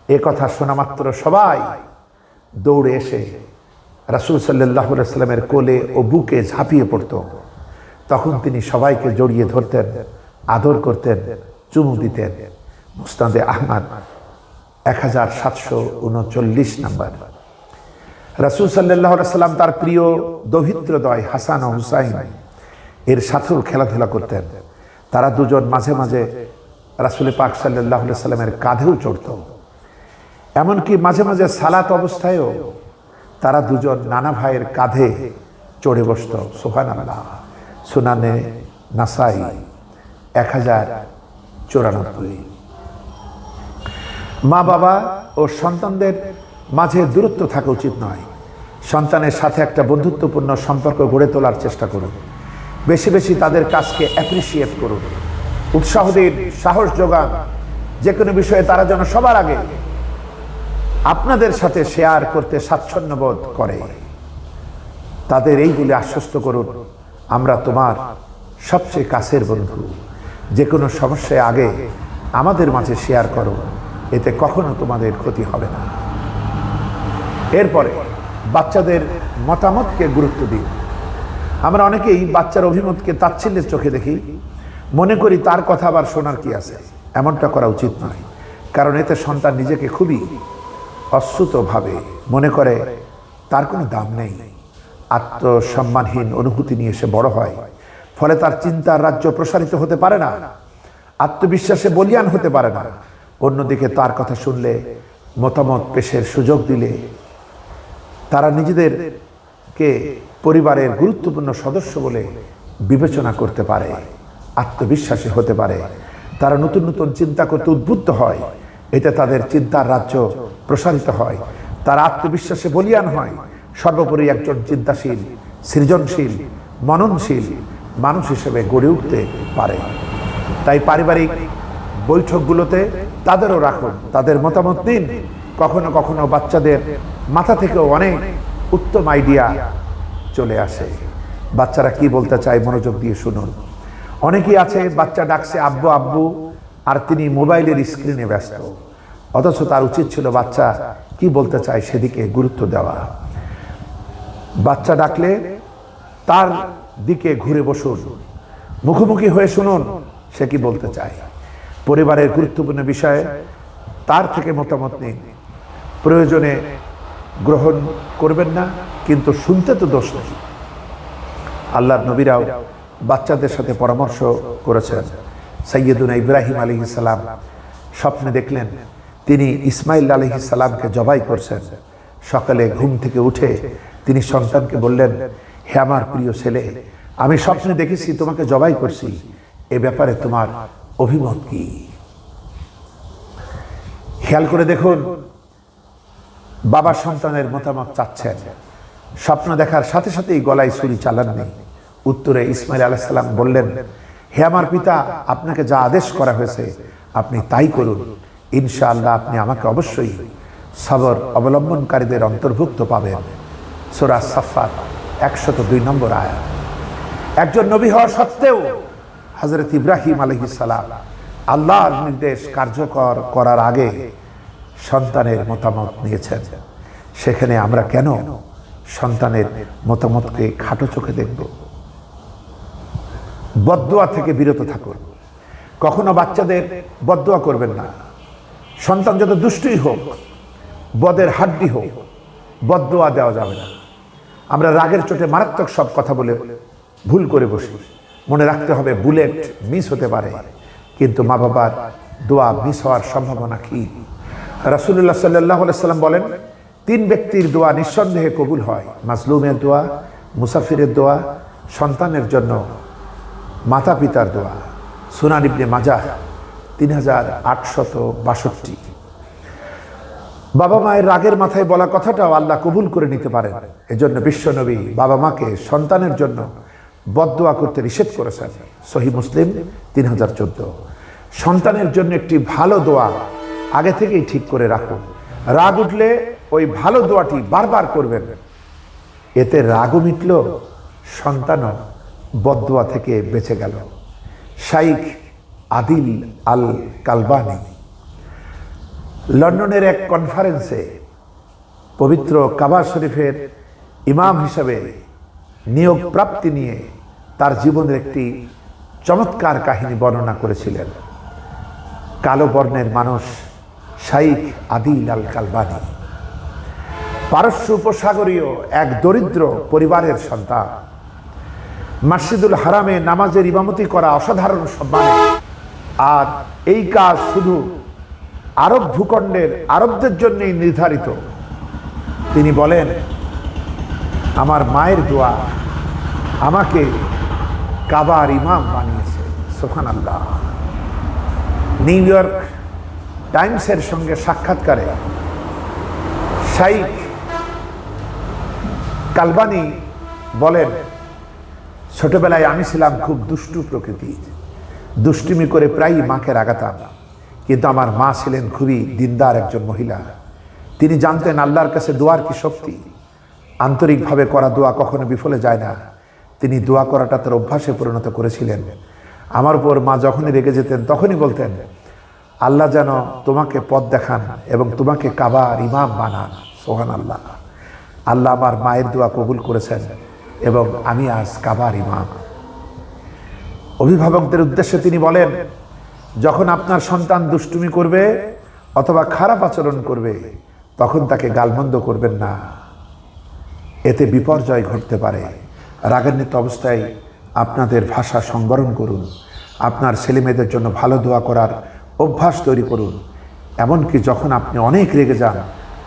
S1: এ কথা শোনা মাত্র সবাই দৌড়ে এসে রাসূল সাল্লাল্লাহু আলাইহি সাল্লামের কোলে ও বুকে ঝাঁপিয়ে পড়ত। তখন তিনি সবাইকে জড়িয়ে ধরতেন, আদর করতেন, চুমু দিতেন। মুসনাদে আহমদ 1739 নম্বর। রাসূল সাল্লাল্লাহু আলাইহি সাল্লাম তার প্রিয় দৌহিত্রদ্বয় হাসান ও হুসাইন এর সাথেও খেলাধুলা করতেন। তারা দুজন মাঝে মাঝে রাসূল পাক সাল্লাল্লাহু আলাইহি সাল্লামের কাঁধেও চড়ত। এমনকি মাঝে মাঝে সালাত অবস্থায়ও তারা দুজন নানা ভাইয়ের কাঁধে চড়ে বসত। সুবহানাল্লাহ। সুনানে নাসাই 1094। মা বাবা ও সন্তানদের মাঝে দূরত্ব থাকা উচিত নয়। সন্তানের সাথে একটা বন্ধুত্বপূর্ণ সম্পর্ক গড়ে তোলার চেষ্টা করুন। বেশি বেশি তাদের কাজকে অ্যাপ্রিসিয়েট করুন, উৎসাহ দিন, সাহস যোগান। যে কোনো বিষয়ে তারা যেন সবার আগে আপনাদের সাথে শেয়ার করতে স্বাচ্ছন্দ্য বোধ করে। তাদের এই বলে আশ্বস্ত করুন, আমরা তোমার সবচেয়ে কাছের বন্ধু। যে কোনো সমস্যায় আগে আমাদের মাঝে শেয়ার করো, এতে কখনো তোমাদের ক্ষতি হবে না। এরপরে বাচ্চাদের মতামতকে গুরুত্ব দিন। আমরা অনেকেই বাচ্চার অভিমতকে তাচ্ছিল্যের চোখে দেখি, মনে করি তার কথা আবার শোনার কি আছে। এমনটা করা উচিত নয়, কারণ এতে সন্তান নিজেকে খুবই অশ্রুতভাবে মনে করে তার কোনো দাম নেই। আত্মসম্মানহীন অনুভূতি নিয়ে সে বড় হয়, ফলে তার চিন্তার রাজ্য প্রসারিত হতে পারে না, আত্মবিশ্বাসে বলীয়ান হতে পারে না। অন্যদিকে তার কথা শুনলে, মতামত পেশের সুযোগ দিলে তারা নিজেদেরকে পরিবারের গুরুত্বপূর্ণ সদস্য বলে বিবেচনা করতে পারে, আত্মবিশ্বাসী হতে পারে। তারা নতুন নতুন চিন্তা করতে উদ্বুদ্ধ হয়, এতে তাদের চিন্তার রাজ্য প্রসারিত হয়, তারা আত্মবিশ্বাসে বলীয়ান হয়। সর্বোপরি একজন চিন্তাশীল, সৃজনশীল, মননশীল মানুষ হিসেবে গড়ে উঠতে পারে। তাই পারিবারিক বৈঠকগুলোতে তাদেরও রাখুন, তাদের মতামত নিন। কখনো কখনো বাচ্চাদের মাথা থেকেও অনেক উত্তম আইডিয়া চলে আসে। বাচ্চারা কি বলতে চায় মনোযোগ দিয়ে শুনুন। অনেকেই আছে বাচ্চা ডাকছে আব্বু আব্বু, আর তিনি মোবাইলের স্ক্রিনে ব্যস্ত, অথচ তার উচিত ছিল বাচ্চা কি বলতে চায় সেদিকে গুরুত্ব দেওয়া। বাচ্চা ডাকলে তার দিকে ঘুরে বসুন, মুখোমুখি হয়ে শুনুন সে কি বলতে চায়। পরিবারের গুরুত্বপূর্ণ বিষয়ে তার থেকে মতামত নিন। প্রয়োজনে গ্রহণ করবেন না, কিন্তু শুনতে তো দোষ নেই। আল্লাহর নবীরাও বাচ্চাদের সাথে পরামর্শ করেছেন। সাইয়্যিদুনা ইব্রাহিম আলাইহিস সালাম স্বপ্নে দেখলেন তিনি ইসমাইল আলাইহিস সালামকে জবাই করছেন। সকালে ঘুম থেকে উঠে তিনি সন্তানকে বললেন, হে আমার প্রিয় ছেলে, আমি স্বপ্নে দেখেছি তোমাকে জবাই করছি, এ ব্যাপারে তোমার অভিমত কি? খেয়াল করে দেখুন, বাবা সন্তানের মতামত চাচ্ছেন। স্বপ্ন দেখার সাথে সাথেই গলায় ছুরি চালাননি। উত্তরে ইসমাইল আলাইহিস সালাম বললেন, হে আমার পিতা, আপনাকে যা আদেশ করা হয়েছে আপনি তাই করুন। ইনশাআল্লাহ আপনি আমাকে অবশ্যই সবর অবলম্বনকারীদের অন্তর্ভুক্ত পাবেন। সূরা সাফফাত 102 নম্বর আয়াত। একজন নবী হওয়া সত্ত্বেও হযরত ইব্রাহিম আলাইহিস সালাম আল্লাহর নির্দেশ কার্যকর করার আগে সন্তানের মতামত নিয়েছেন। সেখানে আমরা কেন সন্তানের মতামতকে খাটো চোখে দেখব? বদদুয়া থেকে বিরত থাকুন। কখনো বাচ্চাদের বদদুয়া করবেন না। সন্তান যত দুষ্টই হোক, বদের হাড্ডি হোক, বদদুয়া দেওয়া যাবে না। আমরা রাগের চোটে মারাত্মক সব কথা বলে ভুল করে বসি। মনে রাখতে হবে বুলেট মিস হতে পারে, কিন্তু মা বাবার দোয়া মিস হওয়ার সম্ভাবনা কি? রাসূলুল্লাহ সাল্লাল্লাহু আলাইহি সাল্লাম বলেন, 3 ব্যক্তির দোয়া নিঃসন্দেহে কবুল হয়: মাজলুমের দোয়া, মুসাফিরের দোয়া, সন্তানের জন্য মাতা পিতার দোয়া। সুনান ইবনে মাজাহ 3862। বাবা মায়ের রাগের মাথায় বলা কথাটাও আল্লাহ কবুল করে নিতে পারেন। এজন্য বিশ্বনবী বাবা মাকে সন্তানের জন্য বদদোয়া করতে নিষেধ করেছেন। সহিহ মুসলিম 3014। সন্তানের জন্য একটি ভালো দোয়া আগে থেকেই ঠিক করে রাখুন। রাগ উঠলে ওই ভালো দোয়াটি বারবার করবেন, এতে রাগও মিটল, সন্তানও বদদোয়া থেকে বেঁচে গেল। শাইখ আদিল আল কালবানি লন্ডনের এক কনফারেন্সে পবিত্র কাবা শরীফের ইমাম হিসাবে নিয়োগ প্রাপ্তি নিয়ে তার জীবনের একটি চমৎকার কাহিনী বর্ণনা করেছিলেন। কালো বর্ণের মানুষ শাইখ আদিল আল কালবানি পারস্য উপসাগরীয় এক দরিদ্র পরিবারের সন্তান। মসজিদুল হারামে নামাজের ইমামতি করা অসাধারণ সম্মান, আর এই কাজ শুধু আরব ভূখণ্ডের আরবদের জন্যই নির্ধারিত। তিনি বলেন, আমার মায়ের দোয়া আমাকে কাবার ইমাম বানিয়েছে। সুবহানাল্লাহ। নিউ ইয়র্ক টাইমসের সঙ্গে সাক্ষাৎকারে শাইখ কালবানি বলেন, ছোটবেলায় আমি ছিলাম খুব দুষ্টু প্রকৃতির, দুষ্টুমি করে প্রায়ই মাকে রাগাতাম, কিন্তু আমার মা ছিলেন খুবই দিনদার একজন মহিলা। তিনি জানতেন আল্লাহর কাছে দোয়ার কি শক্তি। আন্তরিকভাবে করা দোয়া কখনো বিফলে যায় না। তিনি দোয়া করাটা তার অভ্যাসে পরিণত করেছিলেন। আমার উপর মা যখনই রেগে যেতেন তখনই বলতেন, আল্লাহ যেন তোমাকে পথ দেখান এবং তোমাকে কাবার ইমাম বানান। সুবহানাল্লাহ। আল্লাহ আমার মায়ের দোয়া কবুল করেছেন এবং আমি আজ কাবার ইমাম। অভিভাবকদের উদ্দেশ্যে তিনি বলেন, যখন আপনার সন্তান দুষ্টুমি করবে অথবা খারাপ আচরণ করবে তখন তাকে গালমন্দ করবেন না, এতে বিপর্যয় ঘটতে পারে। রাগান্বিত অবস্থায় আপনাদের ভাষা সংবরণ করুন। আপনার ছেলেমেয়েদের জন্য ভালো দোয়া করার অভ্যাস তৈরি করুন। এমনকি যখন আপনি অনেক রেগে যান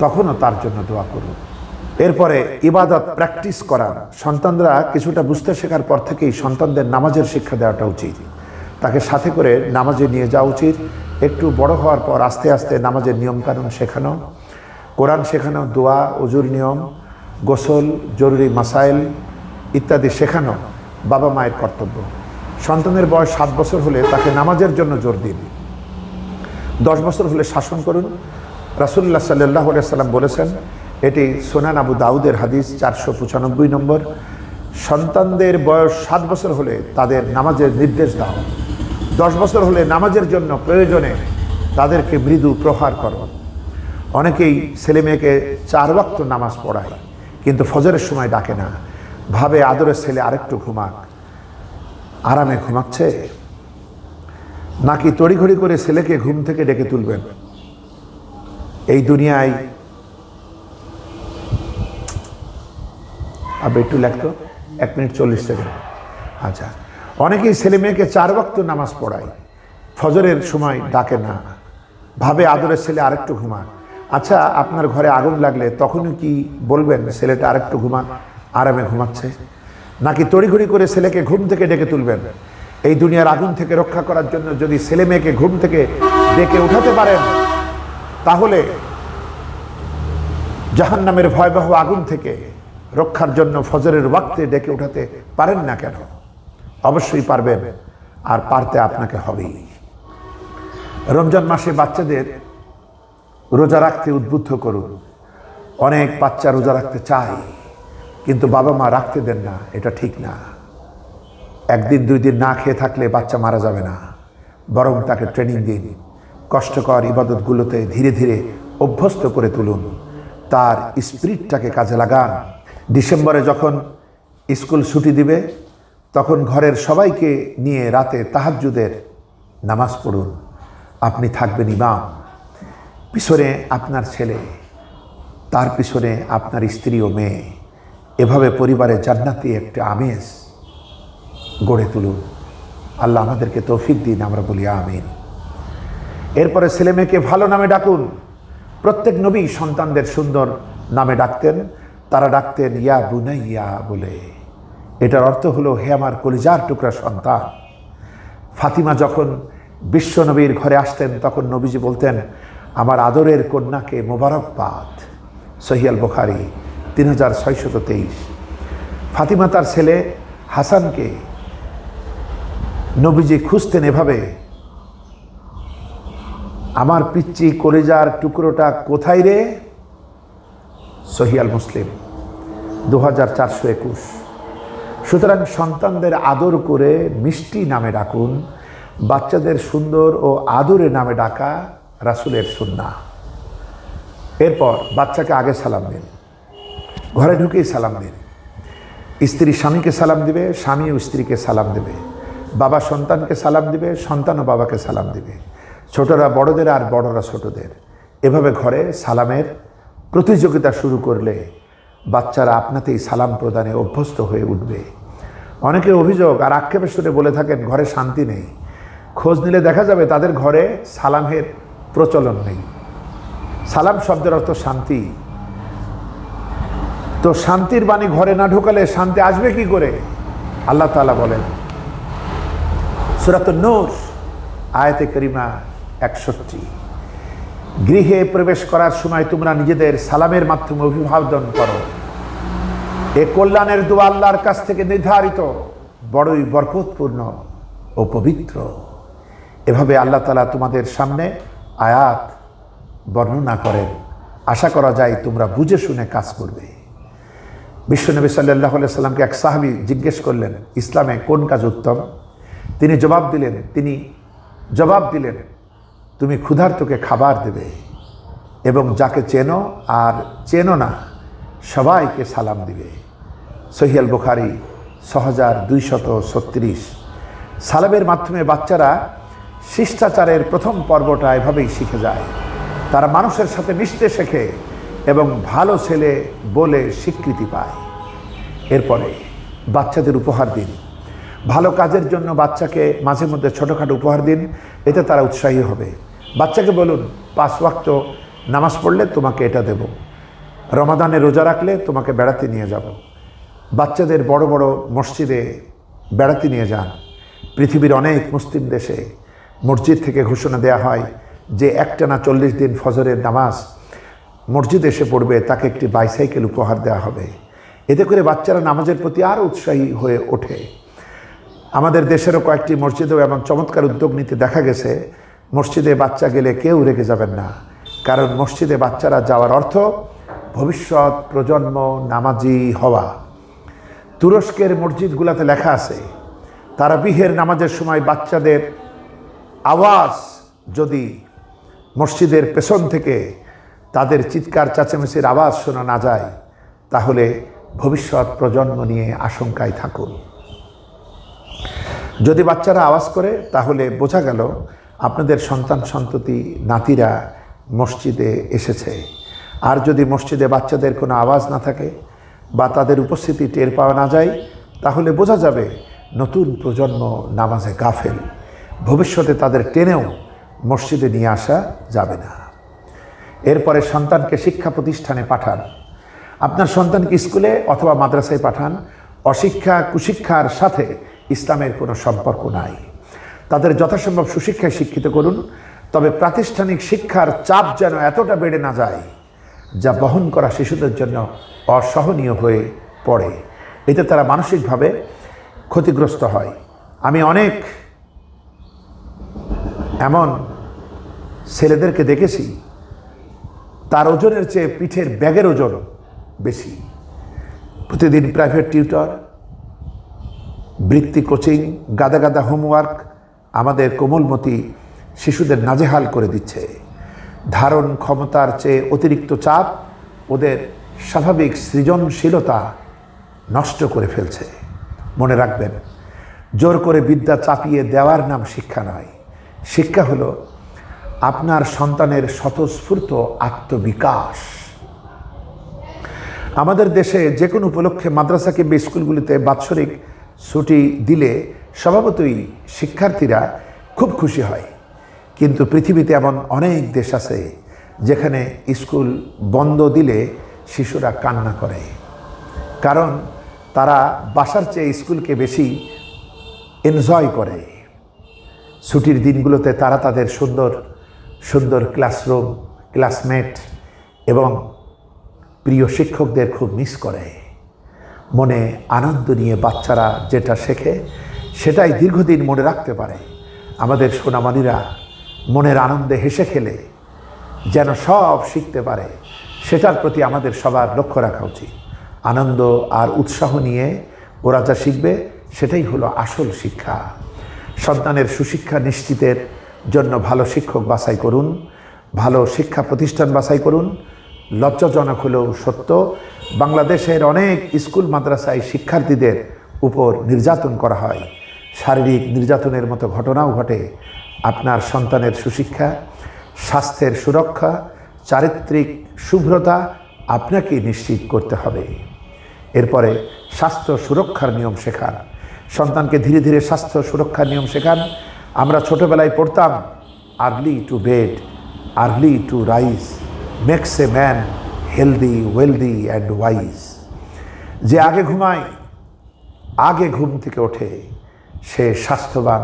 S1: তখনও তার জন্য দোয়া করুন। এরপরে ইবাদত প্র্যাকটিস করা। সন্তানরা কিছুটা বুঝতে শেখার পর থেকেই সন্তানদের নামাজের শিক্ষা দেওয়াটা উচিত। তাকে সাথে করে নামাজে নিয়ে যাওয়া উচিত। একটু বড় হওয়ার পর আস্তে আস্তে নামাজের নিয়মকানুন শেখানো, কোরআন শেখানো, দোয়া, ওযুর নিয়ম, গোসল, জরুরি মাসাইল ইত্যাদি শেখানো বাবা মায়ের কর্তব্য। সন্তানের বয়স 7 বছর হলে তাকে নামাজের জন্য জোর দিন। 10 বছর হলে শাসন করুন। রাসূলুল্লাহ সাল্লাল্লাহু আলাইহি সাল্লাম বলেছেন, এটি সুনান আবু দাউদের হাদিস 495 নম্বর, সন্তানদের বয়স 7 বছর হলে তাদের নামাজের নির্দেশ দাও। 10 বছর হলে নামাজের জন্য প্রয়োজনে তাদেরকে মৃদু প্রহার করো। অনেকেই ছেলে মেয়েকে 4 ওয়াক্ত নামাজ পড়ায়, কিন্তু ফজরের সময় ডাকে না, ভাবে আদরের ছেলে আরেকটু ঘুমাক। আরামে ঘুমাচ্ছে নাকি তড়িঘড়ি করে ছেলেকে ঘুম থেকে ডেকে তুলবেন? এই দুনিয়ায় আবার একটু লাগতো 1 মিনিট 40 সেকেন্ড। আচ্ছা, অনেকেই ছেলে মেয়েকে 4 ওয়াক্ত নামাজ পড়ায়, ফজরের সময় ডাকে না, ভাবে আদরের ছেলে আরেকটু ঘুমাক। আচ্ছা, আপনার ঘরে আগুন লাগলে তখনও কি বলবেন ছেলেটা আরেকটু ঘুমাক, আরামে ঘুমাচ্ছে? নাকি তড়িঘড়ি করে ছেলেকে ঘুম থেকে ডেকে তুলবেন? এই দুনিয়ার আগুন থেকে রক্ষা করার জন্য যদি ছেলে মেয়েকে ঘুম থেকে ডেকে উঠাতে পারেন, তাহলে জাহান্নামের ভয়াবহ আগুন থেকে রক্ষার জন্য ফজরের ওয়াক্তে ডেকে উঠাতে পারেন না কেন? অবশ্যই পারবেন, আর পারতে আপনাকে হবেই। রমজান মাসে বাচ্চাদের রোজা রাখতে উদ্বুদ্ধ করুন। অনেক বাচ্চা রোজা রাখতে চায়, কিন্তু বাবা মা রাখতে দেন না। এটা ঠিক না। 1 দিন 2 দিন না খেয়ে থাকলে বাচ্চা মারা যাবে না, বরং তাকে ট্রেনিং দিন। কষ্টকর ইবাদতগুলোতে ধীরে ধীরে অভ্যস্ত করে তুলুন, তার স্পিরিটটাকে কাজে লাগান। ডিসেম্বরে যখন স্কুল ছুটি দিবে তখন ঘরের সবাইকে নিয়ে রাতে তাহাজ্জুদের নামাজ পড়ুন। আপনি থাকবেন ইমাম, পিছনে আপনার ছেলে, তার পিছনে আপনার স্ত্রী ও মেয়ে, এভাবে পরিবারে জান্নাতি একটা আমেজ গড়ে তুলুন। আল্লাহ আমাদেরকে তৌফিক দিন, আমরা বলি আমিন। এরপরে ছেলেমেয়েকে ভালো নামে ডাকুন। প্রত্যেক নবী সন্তানদের সুন্দর নামে ডাকতেন। তারা ডাকতেন ইয়া বুনাইয়া বলে। এটার অর্থ হলো হে আমার কলিজার টুকরা সন্তান। ফাতিমা যখন বিশ্ব নবীর ঘরে আসতেন তখন নবীজি বলতেন আমার আদরের কন্যাকে মোবারকবাদ। সহিহ আল বুখারী 3623। ফাতিমা তার ছেলে হাসানকে নবীজি খুঁজতেন এভাবে, আমার পিচ্চি কলিজার টুকরোটা কোথায় রে? সহিহ আল মুসলিম 2421। সুতরাং সন্তানদের আদর করে মিষ্টি নামে ডাকুন। বাচ্চাদের সুন্দর ও আদরে নামে ডাকা রাসূলের সুন্নাহ। এরপর বাচ্চাকে আগে সালাম দিন, ঘরে ঢুকেই সালাম দিন। স্ত্রী স্বামীকে সালাম দিবে, স্বামীও স্ত্রীকে সালাম দেবে, বাবা সন্তানকে সালাম দিবে, সন্তানও বাবাকে সালাম দিবে, ছোটরা বড়দের আর বড়রা ছোটদের। এভাবে ঘরে সালামের প্রতিযোগিতা শুরু করলে বাচ্চারা আপনাতেই সালাম প্রদানে অভ্যস্ত হয়ে উঠবে। অনেকে অভিযোগ আর আক্ষেপের সুরে বলে থাকেন ঘরে শান্তি নেই। খোঁজ নিলে দেখা যাবে তাদের ঘরে সালামের প্রচলন নেই। সালাম শব্দের অর্থ শান্তি। তো শান্তির বাণী ঘরে না ঢোকালে শান্তি আসবে কি করে? আল্লাহ তাআলা বলেন সূরাতুন নূর আয়াতে কারিমা 61, গৃহে প্রবেশ করার সময় তোমরা নিজেদের সালামের মাধ্যমে অভিবাদন করো। এ কল্যাণের দোয়া আল্লাহর কাছ থেকে নির্ধারিত, বড়ই বরকতপূর্ণ ও পবিত্র। এভাবে আল্লাহ তাআলা তোমাদের সামনে আয়াত বর্ণনা করেন। আশা করা যায় তোমরা বুঝে শুনে কাজ করবে। বিশ্বনবী সাল্লাল্লাহু আলাইহি সাল্লামকে এক সাহাবী জিজ্ঞেস করলেন ইসলামে কোন কাজ উত্তম? তিনি জবাব দিলেন তুমি ক্ষুধার্তকে খাবার দেবে এবং যাকে চেনো আর চেনো না সবাইকে সালাম দিবে। সহিহ আল বুখারী 6236। সালামের মাধ্যমে বাচ্চারা শিষ্টাচারের প্রথম পর্বটা এভাবেই শিখে যায়। তারা মানুষের সাথে মিশতে শেখে এবং ভালো ছেলে বলে স্বীকৃতি পায়। এরপরে বাচ্চাদের উপহার দিন। ভালো কাজের জন্য বাচ্চাকে মাঝে মধ্যে ছোটোখাটো উপহার দিন, এতে তারা উৎসাহী হবে। বাচ্চাকে বলুন 5 ওয়াক্ত নামাজ পড়লে তোমাকে এটা দেব, রমাদানে রোজা রাখলে তোমাকে বেড়াতে নিয়ে যাব। বাচ্চাদের বড় বড় মসজিদে বেড়াতে নিয়ে যান। পৃথিবীর অনেক মুসলিম দেশে মসজিদ থেকে ঘোষণা দেয়া হয় যে একটানা 40 দিন ফজরের নামাজ মসজিদে এসে পড়বে তাকে একটি বাইসাইকেল উপহার দেওয়া হবে। এতে করে বাচ্চারা নামাজের প্রতি আরও উৎসাহী হয়ে ওঠে। আমাদের দেশেরও কয়েকটি মসজিদেও এমন চমৎকার উদ্যোগ নিতে দেখা গেছে। মসজিদে বাচ্চা গেলে কেউ রেগে যাবেন না, কারণ মসজিদে বাচ্চারা যাওয়ার অর্থ ভবিষ্যৎ প্রজন্ম নামাজি হওয়া। তুরস্কের মসজিদগুলোতে লেখা আছে তারাবিহের নামাজের সময় বাচ্চাদের আওয়াজ যদি মসজিদের পেছন থেকে তাদের চিৎকার চেঁচামেচির আওয়াজ শোনা না যায় তাহলে ভবিষ্যৎ প্রজন্ম নিয়ে আশঙ্কায় থাকুন। যদি বাচ্চারা আওয়াজ করে তাহলে বোঝা গেল আপনাদের সন্তান সন্ততি নাতিরা মসজিদে এসেছে। আর যদি মসজিদে বাচ্চাদের কোনো আওয়াজ না থাকে বা তাদের উপস্থিতি টের পাওয়া না যায় তাহলে বোঝা যাবে নতুন প্রজন্ম নামাজে গাফেল। ভবিষ্যতে তাদের টেনেও মসজিদে নিয়ে আসা যাবে না। এরপরে সন্তানকে শিক্ষা প্রতিষ্ঠানে পাঠান। আপনার সন্তানকে স্কুলে অথবা মাদ্রাসায় পাঠান। অশিক্ষা কুশিক্ষার সাথে ইসলামের কোনো সম্পর্ক নাই। তাদের যথাসম্ভব সুশিক্ষায় শিক্ষিত করুন, তবে প্রাতিষ্ঠানিক শিক্ষার চাপ যেন এতটা বেড়ে না যায় যা বহন করা শিশুদের জন্য অসহনীয় হয়ে পড়ে। এতে তারা মানসিকভাবে ক্ষতিগ্রস্ত হয়। আমি অনেক এমন ছেলেদেরকে দেখেছি তার ওজনের চেয়ে পিঠের ব্যাগের ওজন বেশি। প্রতিদিন প্রাইভেট টিউটর, বৃত্তি কোচিং, গাদা গাদা হোমওয়ার্ক আমাদের কোমলমতি শিশুদের নাজেহাল করে দিচ্ছে। ধারণ ক্ষমতার চেয়ে অতিরিক্ত চাপ ওদের স্বাভাবিক সৃজনশীলতা নষ্ট করে ফেলছে। মনে রাখবেন, জোর করে বিদ্যা চাপিয়ে দেওয়ার নাম শিক্ষা নয়। শিক্ষা হলো আপনার সন্তানের স্বতঃস্ফূর্ত আত্মবিকাশ। আমাদের দেশে যে কোনো উপলক্ষে মাদ্রাসা কিংবা স্কুলগুলিতে বাৎসরিক ছুটি দিলে স্বভাবতই শিক্ষার্থীরা খুব খুশি হয়। কিন্তু পৃথিবীতে এমন অনেক দেশ আছে যেখানে স্কুল বন্ধ দিলে শিশুরা কান্না করে, কারণ তারা বাসার চেয়ে স্কুলকে বেশি এনজয় করে। ছুটির দিনগুলোতে তারা তাদের সুন্দর সুন্দর ক্লাসরুম, ক্লাসমেট এবং প্রিয় শিক্ষকদের খুব মিস করে। মনে আনন্দ নিয়ে বাচ্চারা যেটা শেখে সেটাই দীর্ঘদিন মনে রাখতে পারে। আমাদের সোনামণিরা মনের আনন্দে হেসে খেলে যেন সব শিখতে পারে, সেটার প্রতি আমাদের সবার লক্ষ্য রাখা উচিত। আনন্দ আর উৎসাহ নিয়ে ওরা যা শিখবে সেটাই হলো আসল শিক্ষা। সন্তানের সুশিক্ষা নিশ্চিতের জন্য ভালো শিক্ষক বাছাই করুন, ভালো শিক্ষা প্রতিষ্ঠান বাছাই করুন। লজ্জাজনক হলেও সত্য, বাংলাদেশের অনেক স্কুল মাদ্রাসায় শিক্ষার্থীদের উপর নির্যাতন করা হয়। শারীরিক নির্যাতনের মতো ঘটনাও ঘটে। আপনার সন্তানের সুশিক্ষা, স্বাস্থ্যের সুরক্ষা, চারিত্রিক শুভ্রতা আপনাকে নিশ্চিত করতে হবে। এরপরে স্বাস্থ্য সুরক্ষার নিয়ম শেখান। সন্তানকে ধীরে ধীরে স্বাস্থ্য সুরক্ষার নিয়ম শেখান। আমরা ছোটবেলায় পড়তাম, early to bed, early to rise makes a man healthy, wealthy and wise. যে আগে ঘুমায়, আগে ঘুম থেকে ওঠে, সে স্বাস্থ্যবান,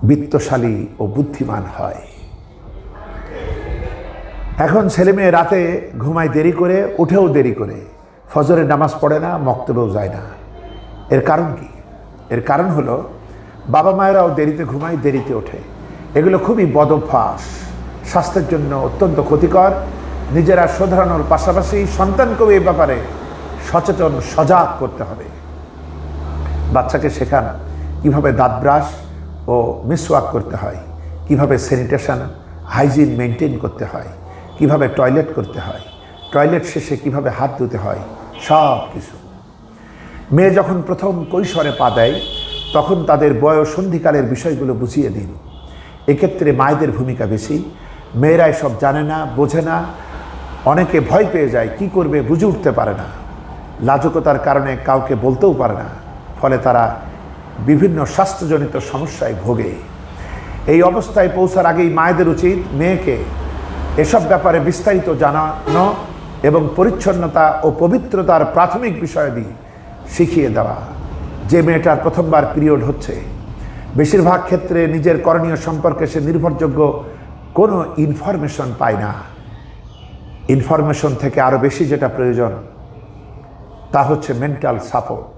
S1: বিত্তশালী ও বুদ্ধিমান হয়। এখন ছেলেমেয়ে রাতে ঘুমায় দেরি করে, উঠেও দেরি করে, ফজরের নামাজ পড়ে না, মক্তবেও যায় না। এর কারণ কি? এর কারণ হলো বাবা মায়েরাও দেরিতে ঘুমায়, দেরিতে ওঠে। এগুলো খুবই বদ অভ্যাস, স্বাস্থ্যের জন্য অত্যন্ত ক্ষতিকর। নিজেরা শোধরানোর পাশাপাশি সন্তানকেও এই ব্যাপারে সচেতন, সজাগ করতে হবে। বাচ্চাকে শেখান কিভাবে দাঁত ব্রাশ ও মিসওয়াক করতে হয়, কিভাবে স্যানিটেশন, হাইজিন মেনটেন করতে হয়, কিভাবে টয়লেট করতে হয়, টয়লেট শেষে কিভাবে হাত ধুতে হয়, সব কিছু। মেয়ে যখন প্রথম কৈশোরে পা দেয় তখন তাদের বয়ঃসন্ধিকালের বিষয়গুলো বুঝিয়ে দিন। এক্ষেত্রে মায়েদের ভূমিকা বেশি। মেয়েরা এসব জানে না, বোঝে না, অনেকে ভয় পেয়ে যায়, কি করবে বুঝে উঠতে পারে না। লাজুকতার কারণে কাউকে বলতেও পারে না, ফলে তারা বিভিন্ন স্বাস্থ্যজনিত সমস্যায় ভোগে। এই অবস্থায় পৌঁছার আগেই মায়েদের উচিত মেয়েকে এসব ব্যাপারে বিস্তারিত জানানো এবং পরিচ্ছন্নতা ও পবিত্রতার প্রাথমিক বিষয়াদি শিখিয়ে দেওয়া। যে মেয়েটার প্রথমবার পিরিয়ড হচ্ছে, বেশিরভাগ ক্ষেত্রে নিজের করণীয় সম্পর্কে সে নির্ভরযোগ্য কোনো ইনফরমেশন পায় না। ইনফরমেশন থেকে আরও বেশি যেটা প্রয়োজন তা হচ্ছে মেন্টাল সাপোর্ট,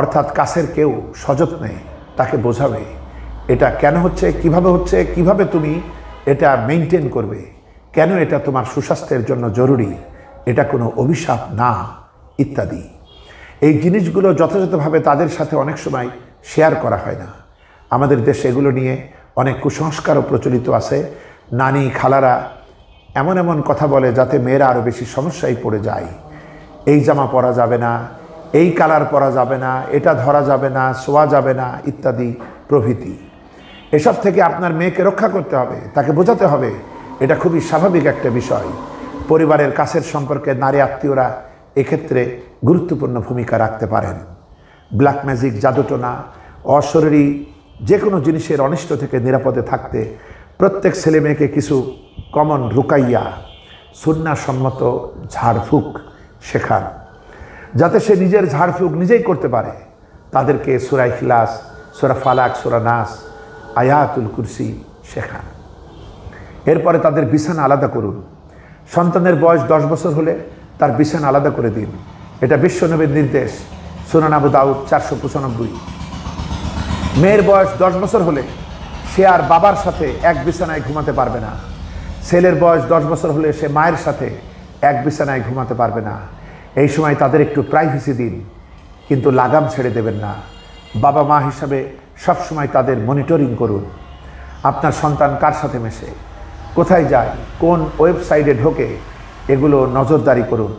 S1: অর্থাৎ কাছের কেউ সযত্নে তাকে বোঝাবে এটা কেন হচ্ছে, কিভাবে তুমি এটা মেনটেন করবে, কেন এটা তোমার সুস্বাস্থ্যের জন্য জরুরি, এটা কোনো অভিশাপ না, ইত্যাদি। এই জিনিসগুলো যথাযথভাবে তাদের সাথে অনেক সময় শেয়ার করা হয় না। আমাদের দেশে এগুলো নিয়ে অনেক কুসংস্কারও প্রচলিত আছে। নানি, খালারা এমন এমন কথা বলে যাতে মেয়েরা আরও বেশি সমস্যায় পড়ে যায়। এই জামা পরা যাবে না, এই কালার পরা যাবে না, এটা ধরা যাবে না, শোয়া যাবে না, ইত্যাদি প্রভৃতি। এসব থেকে আপনার মেয়েকে রক্ষা করতে হবে, তাকে বোঝাতে হবে এটা খুবই স্বাভাবিক একটা বিষয়। পরিবারের কাছের সম্পর্কে নারী আত্মীয়রা এক্ষেত্রে গুরুত্বপূর্ণ ভূমিকা রাখতে পারেন। ব্ল্যাক ম্যাজিক, জাদুটোনা, অশরীরী যে কোনো জিনিসের অনিষ্ট থেকে নিরাপদে থাকতে প্রত্যেক ছেলে মেয়েকে কিছু কমন রুকাইয়া, সুন্নাহসম্মত ঝাড়ফুঁক শেখান, যাতে সে নিজের ঝাড়ফুঁক নিজেই করতে পারে। তাদেরকে সূরা ইখলাস, সূরা ফালাক, সূরা নাস, আয়াতুল কুরসি শেখান। এরপরে তাদের বিছানা আলাদা করুন। সন্তানের বয়স 10 বছর হলে তার বিছানা আলাদা করে দিন। এটা বিশ্বনবীর নির্দেশ, সুনান আবু দাউদ 495। মেয়ের বয়স 10 বছর হলে সে আর বাবার সাথে এক বিছানায় ঘুমাতে পারবে না। ছেলের বয়স 10 বছর হলে সে মায়ের সাথে এক বিছানায় ঘুমাতে পারবে না। এই সময় তাদের একটু প্রাইভেসি দিন, কিন্তু লাগাম ছেড়ে দেবেন না। বাবা মা হিসাবে সবসময় তাদের মনিটরিং করুন। আপনার সন্তান কার সাথে মেশে, কোথায় যায়, কোন ওয়েবসাইটে ঢোকে, এগুলো নজরদারি করুন।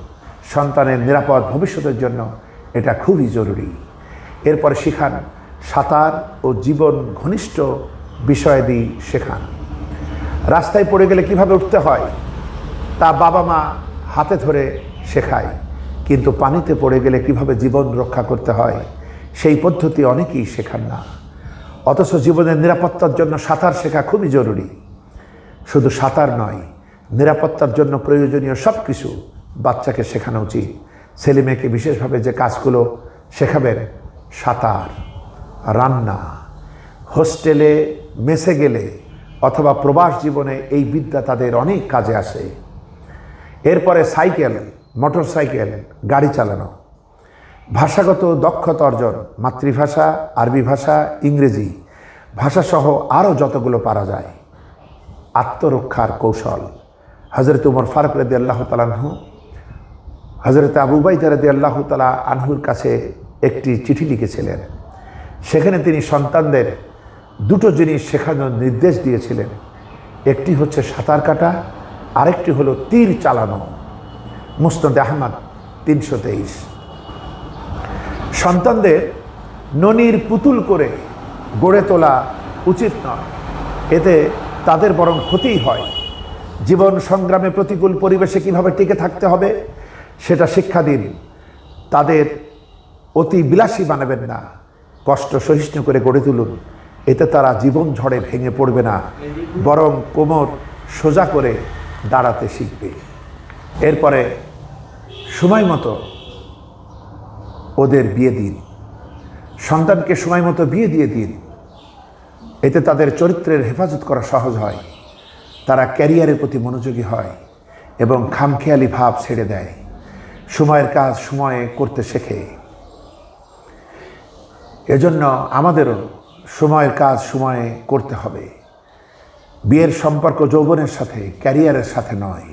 S1: সন্তানের নিরাপদ ভবিষ্যতের জন্য এটা খুবই জরুরি। এরপরে শেখান সাঁতার ও জীবন ঘনিষ্ঠ বিষয়াদি শেখান। রাস্তায় পড়ে গেলে কিভাবে উঠতে হয় তা বাবা মা হাতে ধরে শেখায়, কিন্তু পানিতে পড়ে গেলে কিভাবে জীবন রক্ষা করতে হয় সেই পদ্ধতি অনেকেই শেখান না। অথচ জীবনের নিরাপত্তার জন্য সাঁতার শেখা খুবই জরুরি। শুধু সাঁতার নয়, নিরাপত্তার জন্য প্রয়োজনীয় সব কিছু বাচ্চাকে শেখানো উচিত। ছেলে মেয়েকে বিশেষভাবে যে কাজগুলো শেখাবেন, সাঁতার, রান্না, হোস্টেলে মেসে গেলে অথবা প্রবাস জীবনে এই বিদ্যা তাদের অনেক কাজে আসে। এরপরে সাইকেল, মোটর সাইকেল, গাড়ি চালানো, ভাষাগত দক্ষতা অর্জন, মাতৃভাষা, আরবি ভাষা, ইংরেজি ভাষাসহ আরও যতগুলো পারা যায়, আত্মরক্ষার কৌশল। হজরত উমর ফারুক রাদিয়াল্লাহু তাআলা আনহু হজরত আবু উবাইদা রাদিয়াল্লাহু তাআলা আনহুর কাছে একটি চিঠি লিখেছিলেন। সেখানে তিনি সন্তানদের দুটো জিনিস শেখানোর নির্দেশ দিয়েছিলেন। একটি হচ্ছে সাঁতার কাটা, আরেকটি হলো তীর চালানো। মুসনাদ আহমদ 323। সন্তানদের ননির পুতুল করে গড়ে তোলা উচিত নয়, এতে তাদের বরং ক্ষতিই হয়। জীবন সংগ্রামে প্রতিকূল পরিবেশে কিভাবে টিকে থাকতে হবে সেটা শিক্ষা দিন। তাদের অতি বিলাসী বানাবেন না, কষ্ট সহিষ্ণু করে গড়ে তুলুন। এতে তারা জীবন ঝড়ে ভেঙে পড়বে না, বরং কোমর সোজা করে দাঁড়াতে শিখবে। এরপরে সময় মতো ওদের বিয়ে দিন, সন্তানকে সময় মতো বিয়ে দিয়ে দিন। এতে তাদের চরিত্রের হেফাজত করা সহজ হয়, তারা ক্যারিয়ারের প্রতি মনোযোগী হয় এবং খামখেয়ালি ভাব ছেড়ে দেয়, সময়ের কাজ সময়ে করতে শেখে। এজন্য আমাদেরও সময়ের কাজ সময়ে করতে হবে। বিয়ের সম্পর্ক যৌবনের সাথে, ক্যারিয়ারের সাথে নয়।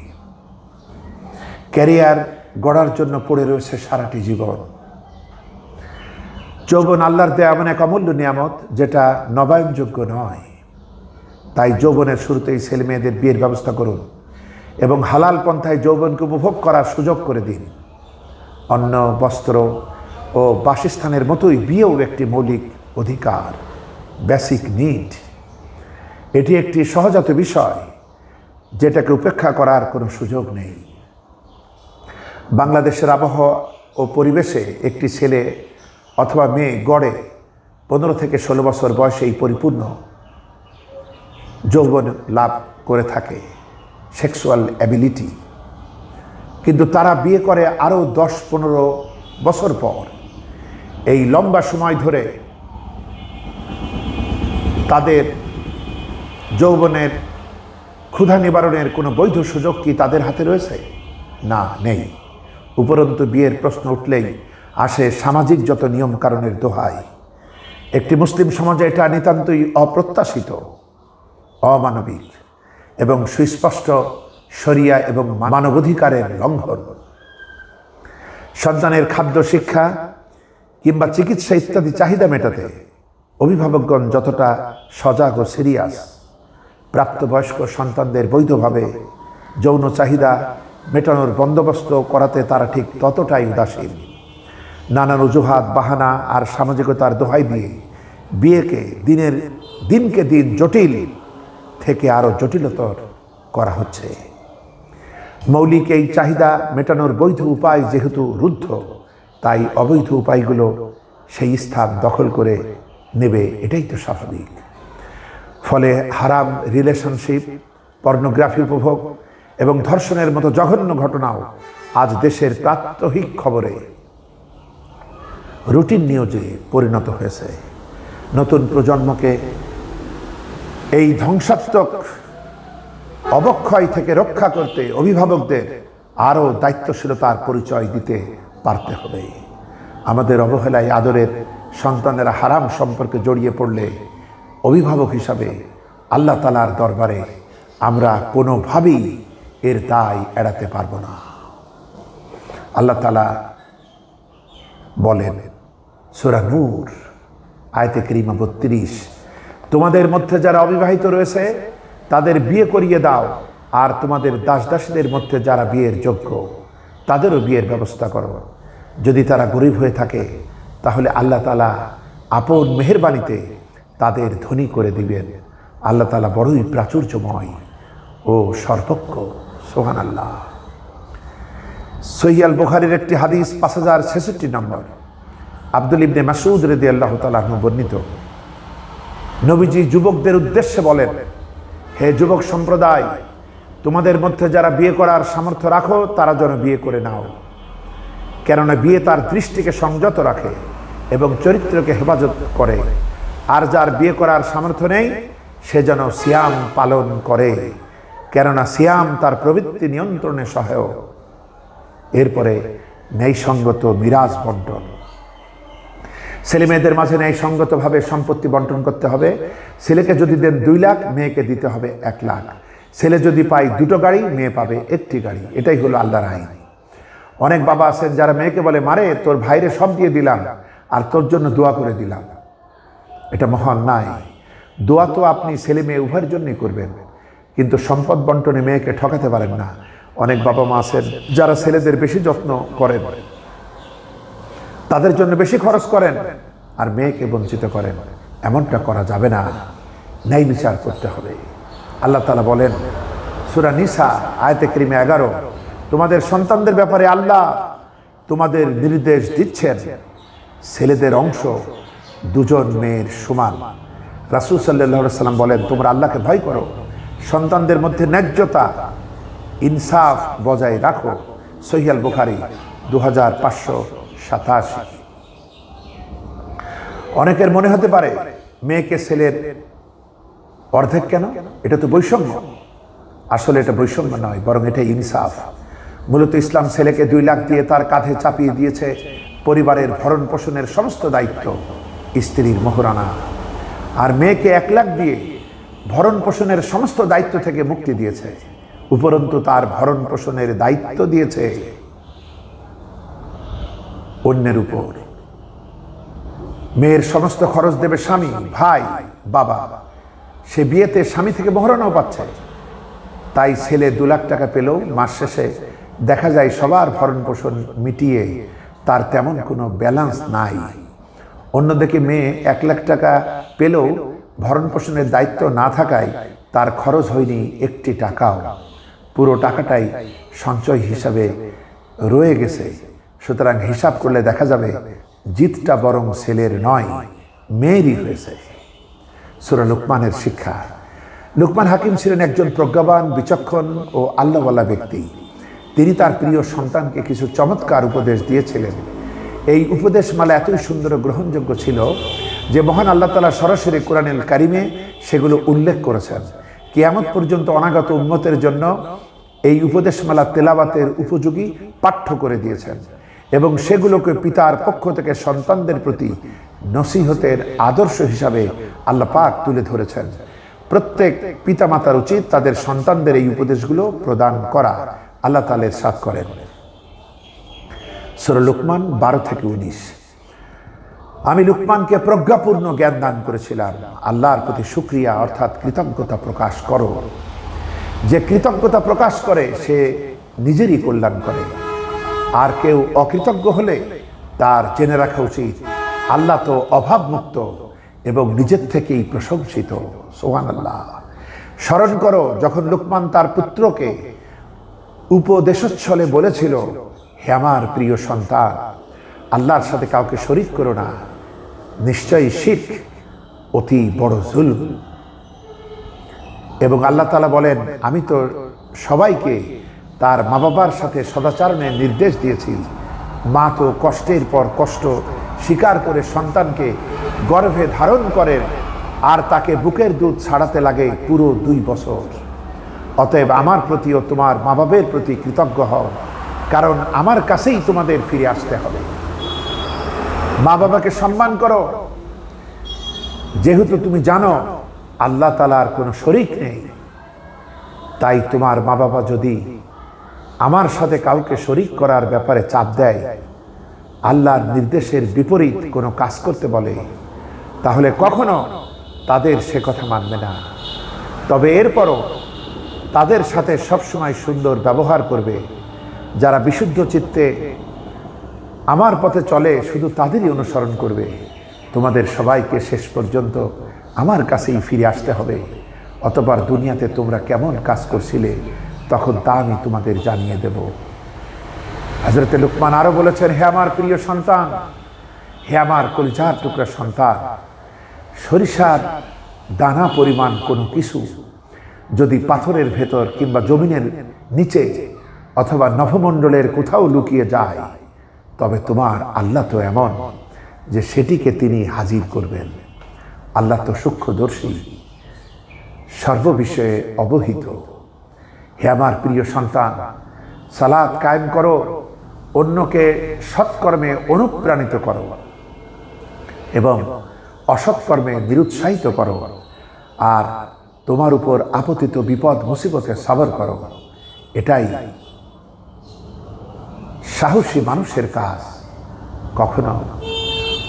S1: ক্যারিয়ার গড়ার জন্য পড়ে রয়েছে সারাটি জীবন। যৌবন আল্লাহর দেয়া এমন এক অমূল্য নিয়ামত যেটা নবায়নযোগ্য নয়। তাই যৌবনের শুরুতেই ছেলে মেয়েদের বিয়ের ব্যবস্থা করুন এবং হালাল পন্থায় যৌবনকে উপভোগ করার সুযোগ করে দিন। অন্ন, বস্ত্র ও বাসস্থানের মতোই বিয়েও একটি মৌলিক অধিকার, বেসিক নিড। এটি একটি সহজাত বিষয় যেটাকে উপেক্ষা করার কোনো সুযোগ নেই। বাংলাদেশের আবহাওয়া ও পরিবেশে একটি ছেলে অথবা মেয়ে গড়ে 15 থেকে 16 বছর বয়সেই পরিপূর্ণ যৌবন লাভ করে থাকে, সেক্সুয়াল অ্যাবিলিটি। কিন্তু তারা বিয়ে করে আরও 10-15 বছর পর। এই লম্বা সময় ধরে তাদের যৌবনের ক্ষুধা নিবারণের কোনো বৈধ সুযোগ কি তাদের হাতে রয়েছে? না, নেই। উপরন্তু বিয়ের প্রশ্ন উঠলেই আসে সামাজিক যত নিয়মকানুনের দোহাই। একটি মুসলিম সমাজে এটা নিতান্তই অপ্রত্যাশিত, অমানবিক এবং সুস্পষ্ট শরিয়া এবং মানবাধিকারের লঙ্ঘন। সন্তানের খাদ্য, শিক্ষা কিংবা চিকিৎসা ইত্যাদি চাহিদা মেটাতে অভিভাবকগণ যতটা সজাগ ও সিরিয়াস, প্রাপ্তবয়স্ক সন্তানদের বৈধভাবে যৌন চাহিদা মেটানোর বন্দোবস্ত করাতে তারা ঠিক ততটাই উদাসীন। নানান অজুহাত, বাহানা আর সামাজিকতার দোহাই দিয়ে বিয়েকে দিনকে দিন জটিল থেকে আরও জটিলতর করা হচ্ছে। মৌলিক এই চাহিদা মেটানোর বৈধ উপায় যেহেতু রুদ্ধ, তাই অবৈধ উপায়গুলো সেই স্থান দখল করে নেবে, এটাই তো স্বাভাবিক। ফলে হারাম রিলেশনশিপ, পর্নোগ্রাফি উপভোগ এবং ধর্ষণের মতো জঘন্য ঘটনাও আজ দেশের প্রাত্যহিক খবরে রুটিন নিউজে পরিণত হয়েছে। নতুন প্রজন্মকে এই ধ্বংসাত্মক অবক্ষয় থেকে রক্ষা করতে অভিভাবকদের আরও দায়িত্বশীলতার পরিচয় দিতে পারতে হবে। আমাদের অবহেলায় আদরের সন্তানেরা হারাম সম্পর্কে জড়িয়ে পড়লে অভিভাবক হিসাবে আল্লাহ তাআলার দরবারে আমরা কোনোভাবেই এর দায় এড়াতে পারবো না। আল্লাহ তাআলা বলেন সূরা নূর আয়াতে কারিমা 32, তোমাদের মধ্যে যারা অবিবাহিত রয়েছে তাদের বিয়ে করিয়ে দাও, আর তোমাদের দাসদাসীদের মধ্যে যারা বিয়ের যোগ্য তাদেরও বিয়ের ব্যবস্থা করো। যদি তারা গরিব হয়ে থাকে তাহলে আল্লাহ তাআলা আপন মেহেরবানিতে তাদের ধনী করে দিবেন। আল্লাহ তাআলা বড়ই প্রাচুর্যময় ও সর্বজ্ঞ। সুবহানাল্লাহ। সহিহ আল বুখারীর একটি হাদিস 5066 নম্বর, আব্দুল ইবনে মাসউদ রাদিয়াল্লাহু তাআলা আনহু বর্ণিত। নবীজি যুবকদের উদ্দেশ্যে বলেন, হে যুবক সম্প্রদায়, তোমাদের মধ্যে যারা বিয়ে করার সামর্থ্য রাখো তারা যেন বিয়ে করে নাও, কেননা বিয়ে তার দৃষ্টিকে সংযত রাখে এবং চরিত্রকে হেফাজত করে। আর যার বিয়ে করার সামর্থ্য নেই সে যেন সিয়াম পালন করে, কেননা সিয়াম তার প্রবৃত্তি নিয়ন্ত্রণে সহায়ক। এরপরে ন্যায়সঙ্গত মিরাজ বন্টন। ছেলে মেয়েদের মাঝে ন্যায়সঙ্গতভাবে সম্পত্তি বন্টন করতে হবে। ছেলেকে যদি দেন 2 লাখ, মেয়েকে দিতে হবে 1 লাখ। ছেলে যদি পায় 2টো গাড়ি, মেয়ে পাবে 1টি গাড়ি। এটাই হলো আল্লাহর আইন। অনেক বাবা আছেন যারা মেয়েকে বলে, মারে তোর ভাইরে সব দিয়ে দিলাম আর তোর জন্য দোয়া করে দিলাম। এটা মহান নাই। দোয়া তো আপনি ছেলে মেয়ে উভয়ের জন্যই করবেন, কিন্তু সম্পদ বন্টনে মেয়েকে ঠকাতে পারেন না। অনেক বাবা মা আছেন যারা ছেলেদের বেশি যত্ন করেন, তাদের জন্য বেশি খরচ করেন আর মেয়েকে বঞ্চিত করেন। এমনটা করা যাবে না, ন্যায় বিচার করতে হবে। আল্লাহ তাআলা বলেন সূরা নিসা আয়াতে কারিমা 11, তোমাদের সন্তানদের ব্যাপারে আল্লাহ তোমাদের নির্দেশ দিচ্ছেন, ছেলেদের অংশ 2 জন মেয়ের সমান। রাসূল সাল্লাল্লাহু আলাইহি ওয়াসাল্লাম বলেন, তোমরা আল্লাহকে ভয় করো, সন্তানদের মধ্যে ন্যায্যতা ইনসাফ বজায় রাখো। সহিহ আল বুখারী 2587। অনেকের মনে হতে পারে মেয়েকে ছেলের অর্ধেক কেন, এটা তো বৈষম্য। আসলে এটা বৈষম্য নয়, বরং এটা ইনসাফ। মূলত ইসলাম ছেলেকে 2 লাখ দিয়ে তার কাঁধে চাপিয়ে দিয়েছে পরিবারের ভরণ পোষণের সমস্ত দায়িত্ব, স্ত্রীর মোহরানা, আর মেয়েকে 1 লাখ দিয়ে ভরণ পোষণের সমস্ত দায়িত্ব থেকে মুক্তি দিয়েছে। উপরন্তু তার ভরণ পোষণের দায়িত্ব দিয়েছে অন্যের উপর। মেয়ের সমস্ত খরচ দেবে স্বামী, ভাই, বাবা। সে বিয়েতে স্বামী থেকে মোহরানাও পাচ্ছে। তাই ছেলে 2 লাখ টাকা পেলেও মাস শেষে দেখা যায় সবার ভরণ পোষণ মিটিয়ে তার তেমন কোনো ব্যালেন্স নাই। অন্যদিকে মেয়ে 1 লাখ টাকা পেলেও ভরণ পোষণের দায়িত্ব না থাকায় তার খরচ হয়নি 1টি টাকাও, পুরো টাকাটাই সঞ্চয় হিসাবে রয়ে গেছে। সুতরাং হিসাব করলে দেখা যাবে জিতটা বরং ছেলের নয়, মেয়েরই হয়েছে। সূরা লুকমানের শিক্ষা। লুকমান হাকিম ছিলেন একজন প্রজ্ঞাবান, বিচক্ষণ ও আল্লাহওয়ালা ব্যক্তি। তিনি তার প্রিয় সন্তানকে কিছু চমৎকার উপদেশ দিয়েছিলেন। এই উপদেশমালা এতই সুন্দর ও গ্রহণযোগ্য ছিল যে মহান আল্লাহ তাআলা সরাসরি কোরআনুল কারিমে সেগুলো উল্লেখ করেছেন। কিয়ামত পর্যন্ত অনাগত উম্মতের জন্য এই উপদেশমালা তেলাওয়াতের উপযোগী পাঠ্য করে দিয়েছেন এবং সেগুলোকে পিতার পক্ষ থেকে সন্তানদের প্রতি নসিহতের আদর্শ হিসাবে আল্লাহ পাক তুলে ধরেছেন। প্রত্যেক পিতামাতার উচিত তাদের সন্তানদের এই উপদেশগুলো প্রদান করা। আল্লাহ তাআলা ইরশাদ করেন সূরা লুকমান 12 থেকে 19, আমি লুকমানকে প্রজ্ঞাপূর্ণ জ্ঞান দান করেছিলাম। আল্লাহর প্রতি শুকরিয়া অর্থাৎ কৃতজ্ঞতা প্রকাশ করো। যে কৃতজ্ঞতা প্রকাশ করে সে নিজেরই কল্যাণ করে, আর কেউ অকৃতজ্ঞ হলে তার জেনে রাখা উচিত আল্লাহ তো অভাবমুক্ত এবং নিজের থেকেই প্রশংসিত। সুবহানাল্লাহ। স্মরণ করো যখন লুকমান তার পুত্রকে উপদেশচ্ছলে বলেছিল, হে আমার প্রিয় সন্তান, আল্লাহর সাথে কাউকে শরীক করো না, নিশ্চয়ই শিরক অতি বড় জুলম। এবং আল্লাহ তাআলা বলেন, আমি তো সবাইকে তার মা বাবার সাথে সদাচরণের নির্দেশ দিয়েছি। মা তো কষ্টের পর কষ্ট স্বীকার করে সন্তানকে গর্ভে ধারণ করেন আর তাকে বুকের দুধ ছাড়াতে লাগে পুরো 2 বছর। অতএব আমার প্রতি ও তোমার মা বাবার প্রতি কৃতজ্ঞ হও, কারণ আমার কাছেই তোমাদের ফিরে আসতে হবে। মা বাবাকে সম্মান করো, যেহেতু তুমি জানো আল্লাহ তাআলার কোনো শরীক নেই। তাই তোমার মা বাবা যদি আমার সাথে কাউকে শরীক করার ব্যাপারে চাপ দেয়, আল্লাহর নির্দেশের বিপরীত কোনো কাজ করতে বলে, তাহলে কখনো তাদের সে কথা মানবে না। তবে এরপরও তাদের সাথে সবসময় সুন্দর ব্যবহার করবে। যারা বিশুদ্ধ চিত্তে আমার পথে চলে শুধু তাদেরই অনুসরণ করবে। তোমাদের সবাইকে শেষ পর্যন্ত আমার কাছেই ফিরে আসতে হবে। অতঃপর দুনিয়াতে তোমরা কেমন কাজ করছিলে তখন তা আমি তোমাদের জানিয়ে দেব। হযরতে লুকমান আরো বলেছেন, হে আমার প্রিয় সন্তান, হে আমার কলিজার টুকরা সন্তান, সরিষার দানা পরিমাণ কোনো কিছু যদি পাথরের ভেতর কিংবা জমিনের নিচে অথবা নভমণ্ডলের কোথাও লুকিয়ে যায়, তবে তোমার আল্লাহ তো এমন যে সেটিকে তিনি হাজির করবেন। আল্লাহ তো সূক্ষ্মদর্শী, সর্ববিষয়ে অবহিত। হে আমার প্রিয় সন্তান, সালাত কায়েম করো, অন্যকে সৎকর্মে অনুপ্রাণিত করো এবং অসৎকর্মে নিরুৎসাহিত করো, আর তোমার উপর আপতিত বিপদ মুসিবতে সবর করো। এটাই সাহসী মানুষের কাজ। কখনো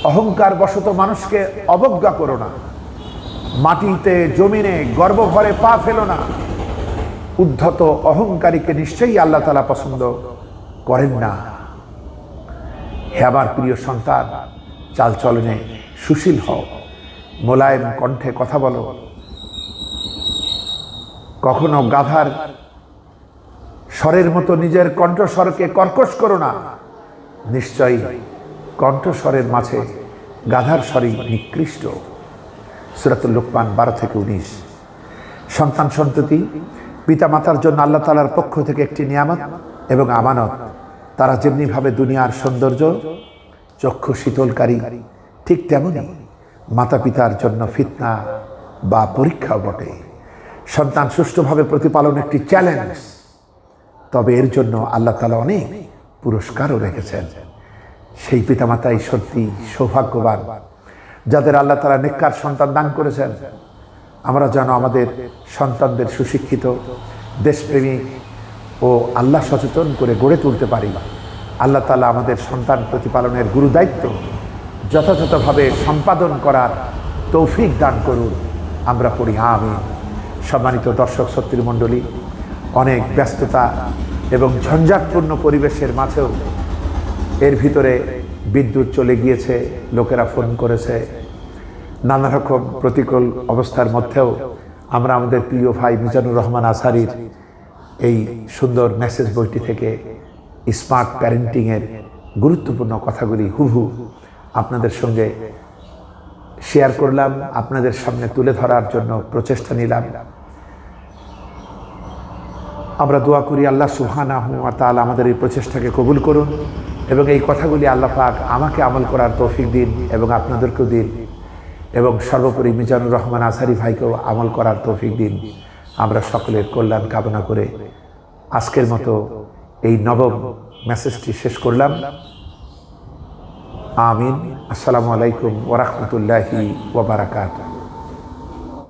S1: অহংকার বশত মানুষকে অবজ্ঞা করো না। মাটিতে জমিনে গর্ব ভরে পা ফেলো না। উদ্ধত অহংকারীকে নিশ্চয়ই আল্লাহ তাআলা পছন্দ করেন না। হে আমার প্রিয় সন্তান, চালচলনে সুশীল হও, মোলায়েম কণ্ঠে কথা বলো। কখনো গাধার স্বরের মতো নিজের কণ্ঠস্বরকে কর্কশ করো না। নিশ্চয়ই কণ্ঠস্বরের মাঝে গাধার স্বরই নিকৃষ্ট। সূরাতুল লুকমান 12-19। সন্তান সন্ততি পিতা মাতার জন্য আল্লাহ তাআলার পক্ষ থেকে একটি নিয়ামত এবং আমানত। তারা যেমনিভাবে দুনিয়ার সৌন্দর্য চক্ষু শীতলকারী, ঠিক তেমনি মাতা পিতার জন্য ফিতনা বা পরীক্ষাও বটে। সন্তান সুষ্ঠুভাবে প্রতিপালন একটি চ্যালেঞ্জ, তবে এর জন্য আল্লাহ তাআলা অনেক পুরস্কারও রেখেছেন। সেই পিতামাতাই সত্যি সৌভাগ্যবান যাদের আল্লাহ তাআলা নেককার সন্তান দান করেছেন। আমরা যেন আমাদের সন্তানদের সুশিক্ষিত, দেশপ্রেমিক ও আল্লাহ সচেতন করে গড়ে তুলতে পারি। আল্লাহ তাআলা আমাদের সন্তান প্রতিপালনের গুরু দায়িত্ব যথাযথভাবে সম্পাদন করার তৌফিক দান করুন। আমরা পড়ি আমিন। সম্মানিত দর্শক শ্রোতৃ মণ্ডলী, অনেক ব্যস্ততা এবং ঝঞ্ঝাটপূর্ণ পরিবেশের মাঝেও এর ভিতরে বিদ্যুৎ চলে গিয়েছে, লোকেরা ফোন করেছে, নানা রকম প্রতিকূল অবস্থার মধ্যেও আমরা আমাদের প্রিয় ভাই মিজানুর রহমান আজহারীর এই সুন্দর মেসেজ বইটি থেকে স্মার্ট প্যারেন্টিংয়ের গুরুত্বপূর্ণ কথাগুলি হুবহু আপনাদের সঙ্গে শেয়ার করলাম, আপনাদের সামনে তুলে ধরার জন্য প্রচেষ্টা নিলাম। আমরা দোয়া করি আল্লাহ সুবহানাহু ওয়া তাআলা আমাদের এই প্রচেষ্টাকে কবুল করুন এবং এই কথাগুলি আল্লাহ পাক আমাকে আমল করার তৌফিক দিন এবং আপনাদেরকেও দিন, এবং সর্বোপরি মিজানুর রহমান আজহারী ভাইকেও আমল করার তৌফিক দিন। আমরা সকলের কল্যাণ কামনা করে আজকের মতো এই নবম মেসেজটি শেষ করলাম। আমিন। আসসালামু আলাইকুম ওয়া রাহমাতুল্লাহি ওয়া বারাকাতুহু।